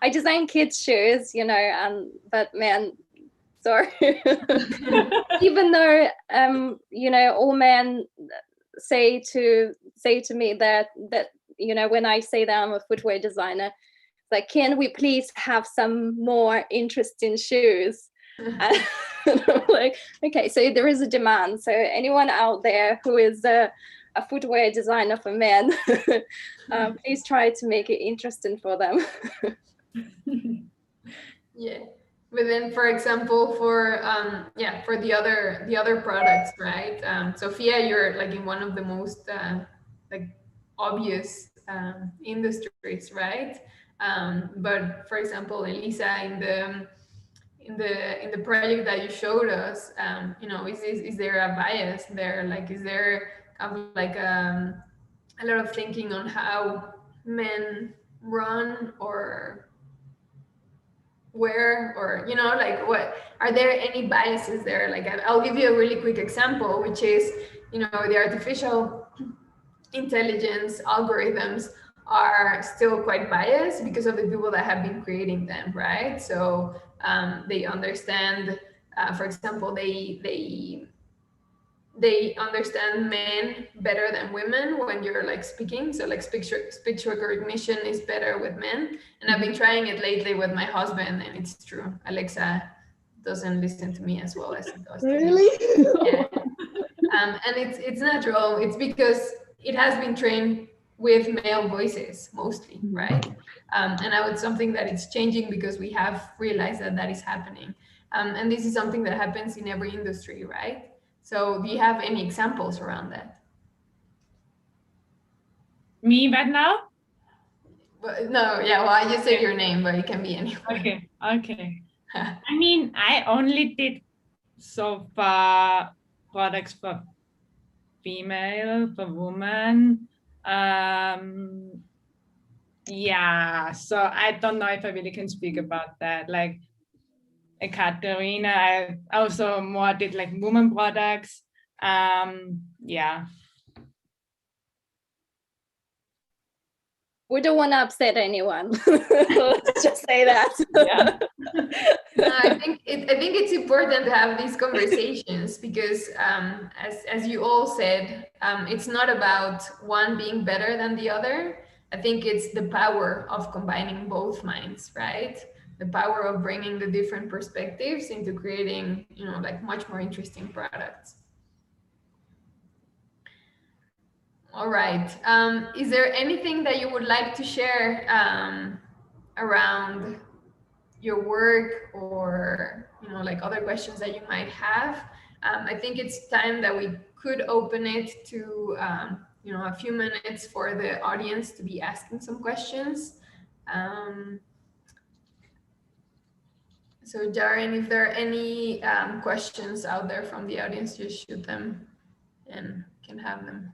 I design kids' shoes, you know, but men, sorry. Even though you know, all men say to me that you know, when I say that I'm a footwear designer, like, can we please have some more interesting shoes? And I'm like, okay, so there is a demand. So anyone out there who is a footwear designer for men, please try to make it interesting for them. Yeah. But then, for example, for the other products, right? Zofia, you're like in one of the most like obvious industries, right? But for example, Elisa, in the project that you showed us, you know, is there a bias there? Like, is there kind of like a lot of thinking on how men run or wear, or, you know, like, what are there any biases there? Like, I'll give you a really quick example, which is, you know, the artificial intelligence algorithms are still quite biased because of the people that have been creating them, right? So they understand, for example, they they understand men better than women when you're like speaking. So like speech recognition is better with men. And I've been trying it lately with my husband, and it's true. Alexa doesn't listen to me as well as it does to him. Really? Yeah. And it's natural. It's because it has been trained with male voices mostly, right? And now it's something that it's changing because we have realized that that is happening. And this is something that happens in every industry, right? So do you have any examples around that? Me right now? But no, yeah, well, I just said your name, but it can be anyone. Okay, okay. I mean, I only did so far products for female, for women. Yeah, so I don't know if I really can speak about that. Like Ekaterina, I also more did like women products. Yeah. We don't want to upset anyone. Let's just say that. Yeah. No, I think it's important to have these conversations because, as you all said, it's not about one being better than the other. I think it's the power of combining both minds, right? The power of bringing the different perspectives into creating, like much more interesting products. All right. Is there anything that you would like to share around your work, or like other questions that you might have? I think it's time that we could open it to a few minutes for the audience to be asking some questions. So Darren, if there are any questions out there from the audience, just shoot them and can have them.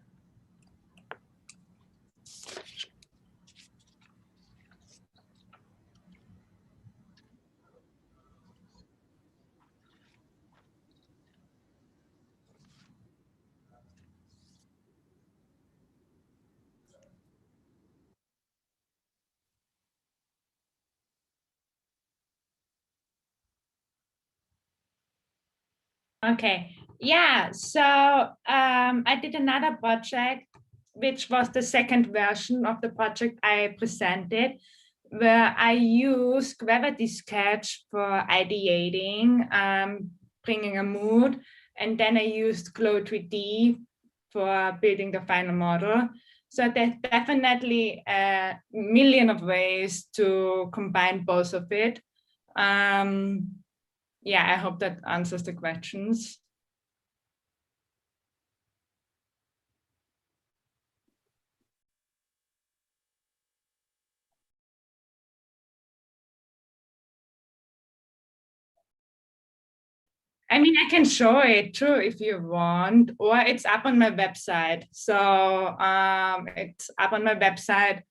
Okay. Yeah. So I did another project, which was the second version of the project I presented, where I use Gravity Sketch for ideating, bringing a mood, and then I used Glow 3D for building the final model. So there's definitely a million of ways to combine both of it. Yeah, I hope that answers the questions. I mean, I can show it too if you want, or it's up on my website. So it's up on my website.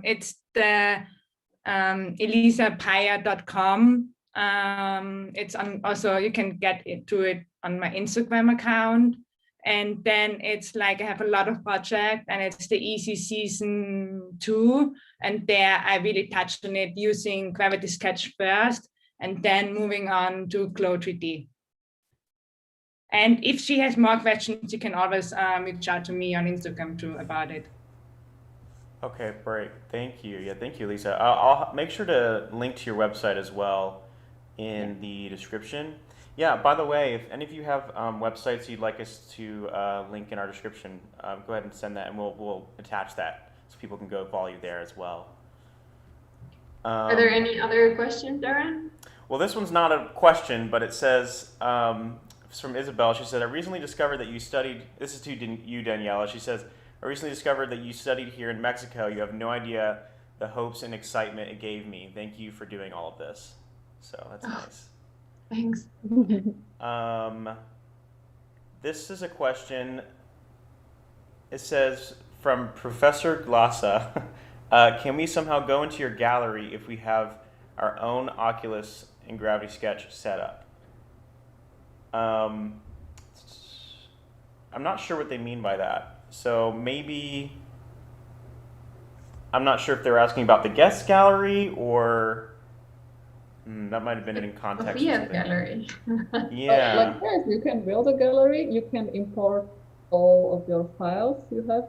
It's the elisapayer.com. It's on, also you can get to it on my Instagram account. And then it's like I have a lot of projects, and it's the Easy Season 2. And there I really touched on it using Gravity Sketch first, and then moving on to Glow 3D. And if she has more questions, you can always reach out to me on Instagram too about it. Okay, great. Thank you. Yeah, thank you, Lisa. I'll make sure to link to your website as well in the description. Yeah, by the way, if any of you have websites you'd like us to link in our description, go ahead and send that, and we'll attach that so people can go follow you there as well. Are there any other questions, Darren? Well, this one's not a question, but it says, it's from Isabel. She said, I recently discovered that you studied, this is to you, Daniela. She says, I recently discovered that you studied here in Mexico. You have no idea the hopes and excitement it gave me. Thank you for doing all of this. So that's nice. Thanks. This is a question. It says, from Professor Glassa, can we somehow go into your gallery if we have our own Oculus and Gravity Sketch set up? I'm not sure what they mean by that. So maybe, I'm not sure if they're asking about the guest gallery or That might have been in context. Zofia's gallery. Yeah. Like yes, you can build a gallery. You can import all of your files you have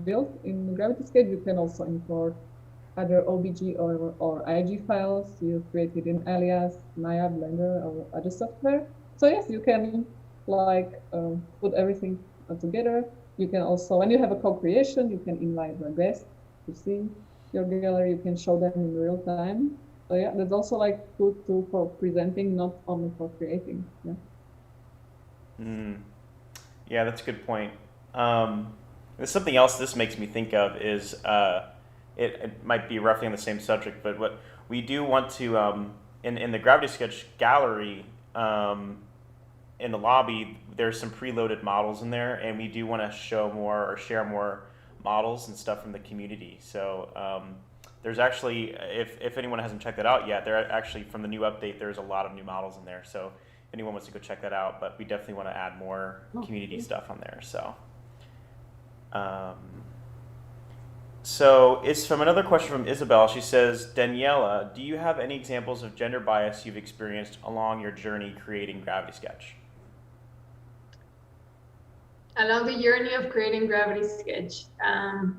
built in Gravity Sketch. You can also import other OBG or IG files you created in Alias, Maya, Blender, or other software. So yes, you can like put everything together. You can also, when you have a co-creation, you can invite a guest to see your gallery. You can show them in real time. So yeah, that's also like good tool for presenting, not only for creating. Yeah. Yeah, that's a good point. There's something else this makes me think of is it might be roughly on the same subject, but what we do want to in the Gravity Sketch gallery in the lobby, there's some preloaded models in there, and we do want to show more or share more models and stuff from the community. So there's actually, if anyone hasn't checked that out yet, there actually from the new update, there's a lot of new models in there. So if anyone wants to go check that out, but we definitely want to add more community stuff on there. So it's from another question from Isabel. She says, Daniela, do you have any examples of gender bias you've experienced along your journey creating Gravity Sketch? Along the journey of creating Gravity Sketch,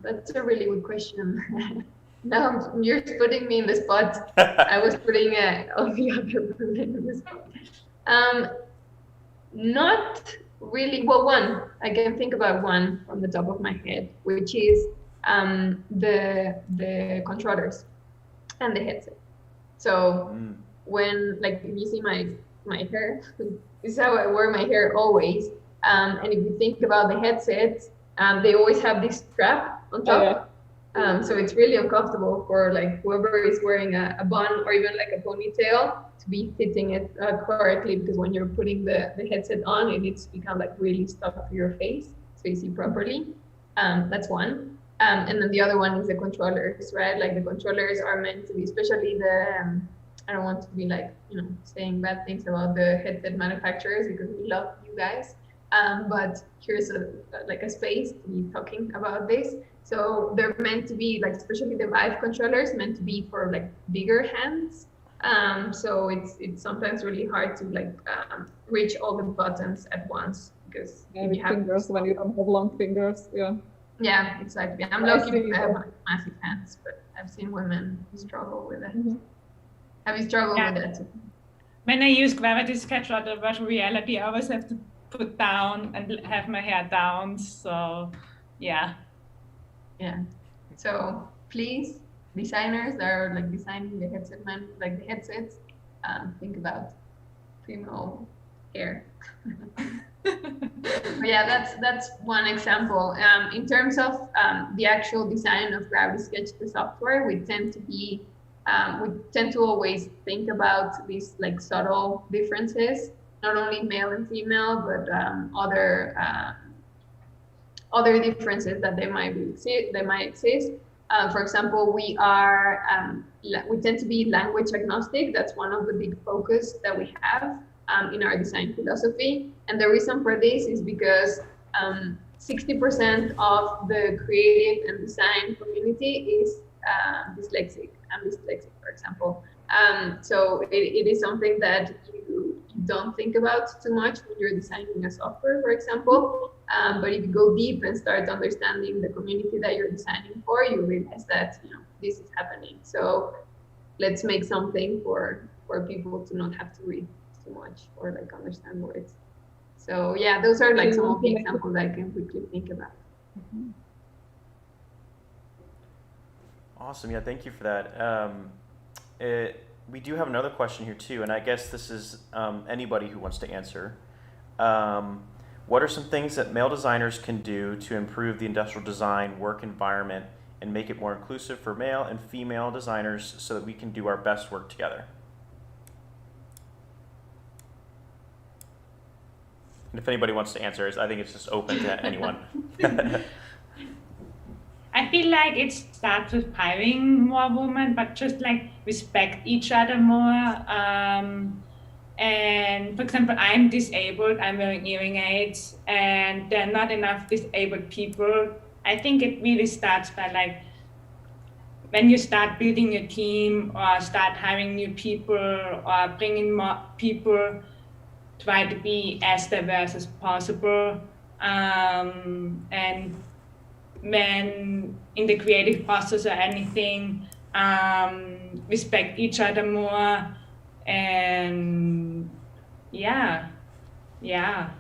that's a really good question. Now you're putting me in the spot. I was putting all the other women in the spot. Not really. Well, one, I can think about one from the top of my head, which is the controllers and the headset. So when, like, if you see my hair, this is how I wear my hair always. And if you think about the headsets, they always have this strap on top. So it's really uncomfortable for like whoever is wearing a bun or even like a ponytail to be fitting it correctly, because when you're putting the headset on, it needs to become like really stuck to your face so you see properly. That's one. And then the other one is the controllers, right? Like the controllers are meant to be, especially the, I don't want to be like, saying bad things about the headset manufacturers because we love you guys. But here's a space to be talking about this. So they're meant to be like, especially the Vive controllers, meant to be for like bigger hands. So it's sometimes really hard to like reach all the buttons at once because if you have fingers when you don't have long fingers. Yeah, exactly. I'm lucky to have massive hands, but I've seen women struggle with it. Have you struggled with that too? When I use Gravity Sketch or the virtual reality, I always have to put down and have my hair down. So yeah. So please, designers that are like designing the the headsets, think about female hair. But yeah, that's one example. In terms of the actual design of Gravity Sketch, the software, we tend to always think about these like subtle differences, not only male and female, but other differences that they might exist. For example, we tend to be language agnostic. That's one of the big focus that we have in our design philosophy. And the reason for this is because 60% of the creative and design community is dyslexic. I'm dyslexic, for example. So it is something that you don't think about too much when you're designing a software, for example. But if you go deep and start understanding the community that you're designing for, you realize that this is happening. So let's make something for people to not have to read too much or like understand words. So yeah, those are like some of the examples I can quickly think about. Awesome. Yeah, thank you for that. We do have another question here too, and I guess this is anybody who wants to answer. What are some things that male designers can do to improve the industrial design work environment and make it more inclusive for male and female designers so that we can do our best work together? And if anybody wants to answer, I think it's just open to anyone. I feel like it starts with hiring more women, but just like respect each other more. And for example, I'm disabled, I'm wearing hearing aids, and there are not enough disabled people. I think it really starts by like when you start building a team or start hiring new people or bringing more people, try to be as diverse as possible. And when in the creative process or anything, respect each other more. And yeah. Yeah,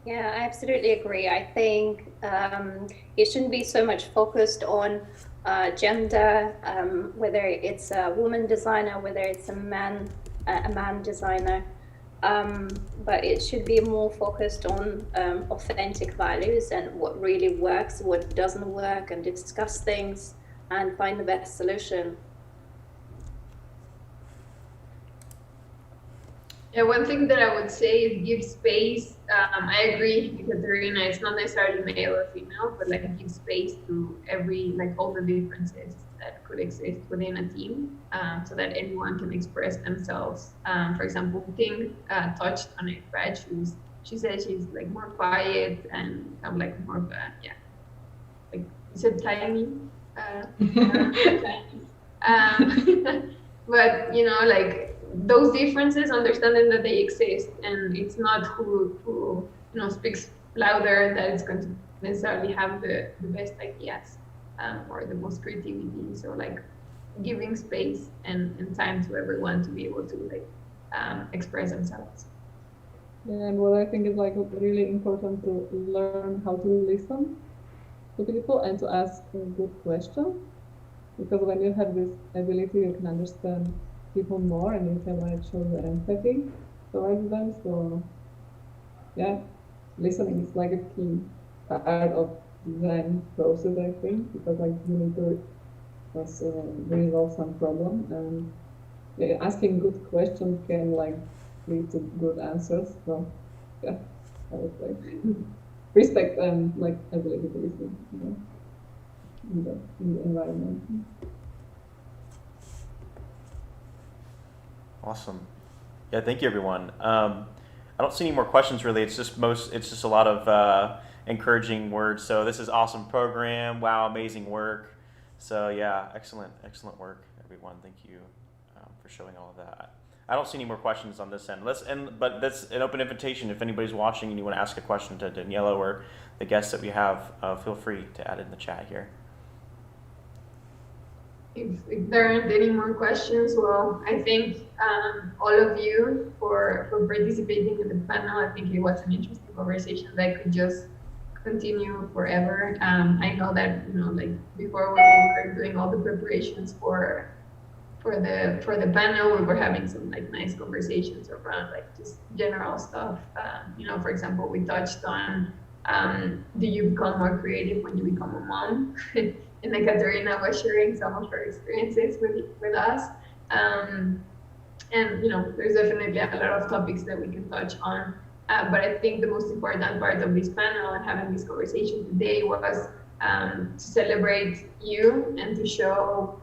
I absolutely agree. I think it shouldn't be so much focused on gender, whether it's a woman designer, whether it's a man designer, but it should be more focused on authentic values and what really works, what doesn't work, and discuss things and find the best solution. Yeah, one thing that I would say is give space. I agree, Ekaterina, it's not necessarily male or female, but like give space to all the differences that could exist within a team, so that anyone can express themselves. For example, Ting touched on it, right? She said she's like more quiet and I'm like more of a, like you said, tiny. But like those differences, understanding that they exist, and it's not who speaks louder that is going to necessarily have the best ideas or the most creativity. So like giving space and time to everyone to be able to express themselves. Yeah, and what I think is like really important to learn how to listen to people and to ask a good question, because when you have this ability, you can understand people more and you can show the empathy towards them. So yeah, listening is like a key part of design process, I think, because like you need to resolve some problem, and asking good questions can lead to good answers. So yeah, I would say respect and ability to listen, in the environment. Awesome. Yeah, thank you, everyone. I don't see any more questions really. It's just a lot of encouraging words. So this is awesome program. Wow, amazing work. So yeah, excellent work, everyone. Thank you for showing all of that. I don't see any more questions on this end. But that's an open invitation. If anybody's watching and you want to ask a question to Daniela or the guests that we have, feel free to add it in the chat here. If there aren't any more questions, well, I thank all of you for participating in the panel. I think it was an interesting conversation that could just continue forever. I know that before when we were doing all the preparations for the panel, we were having some nice conversations around just general stuff. For example, we touched on do you become more creative when you become a mom? And Ekaterina was sharing some of her experiences with us. And there's definitely a lot of topics that we can touch on. But I think the most important part of this panel and having this conversation today was to celebrate you and to show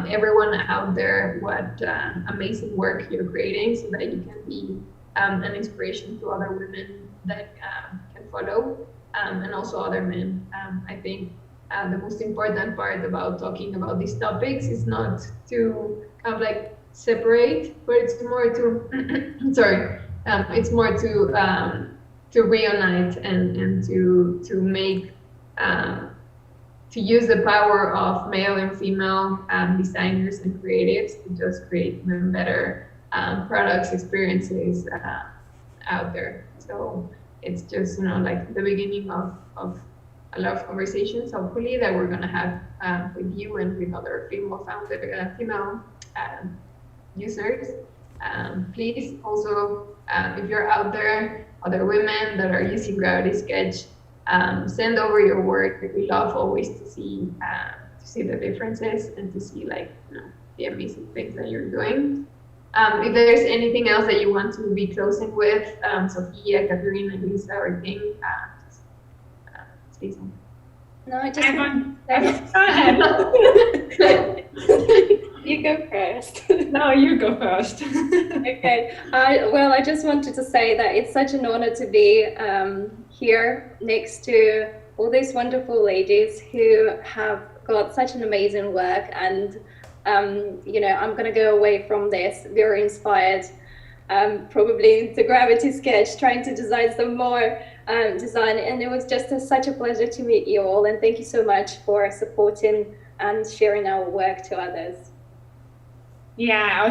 everyone out there what amazing work you're creating, so that you can be an inspiration to other women that can follow, and also other men. I think the most important part about talking about these topics is not to separate, but it's more to it's more to reunite and to make to use the power of male and female designers and creatives to just create even better products, experiences out there. So it's just the beginning of a lot of conversations, hopefully, that we're gonna have with you and with other female users. Please also, if you're out there, other women that are using Gravity Sketch, send over your work. We love always to see the differences and to see the amazing things that you're doing. If there's anything else that you want to be closing with, Zofia, Ekaterina, Elisa, or Ting, say something. No, I just Go ahead. You go first. No, you go first. Okay. Well, I just wanted to say that it's such an honor to be here next to all these wonderful ladies who have got such an amazing work, and you know, I'm gonna go away from this very inspired, probably into Gravity Sketch, trying to design some more design. And it was just such a pleasure to meet you all, and thank you so much for supporting and sharing our work to others. Yeah,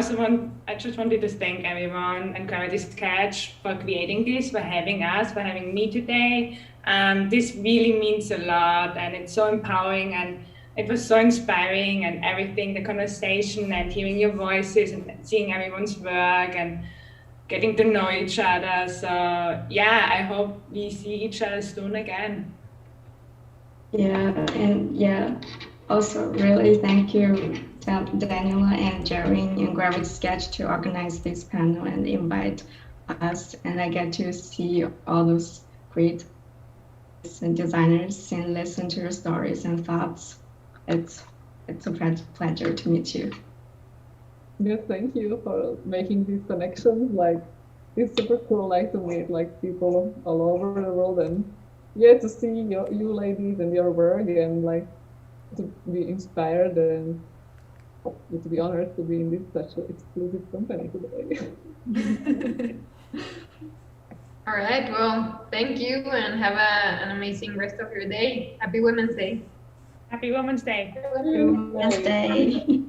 I just wanted to thank everyone and Gravity Sketch for creating this, for having us, for having me today. This really means a lot, and it's so empowering, and it was so inspiring, and everything, the conversation and hearing your voices and seeing everyone's work and getting to know each other. So yeah, I hope we see each other soon again. Yeah, and yeah, also really thank you, Daniela and Jerry and Gravity Sketch to organize this panel and invite us. And I get to see all those great and designers and listen to your stories and thoughts. It's a pleasure to meet you. Yeah, thank you for making these connections. Like, it's super cool, like, to meet like people all over the world, and yeah, to see you ladies and your work, and like to be inspired, and to be honored to be in this such an exclusive company today. All right, well, thank you, and have an amazing rest of your day. Happy Women's Day. Happy Women's Day. Happy Women's Day.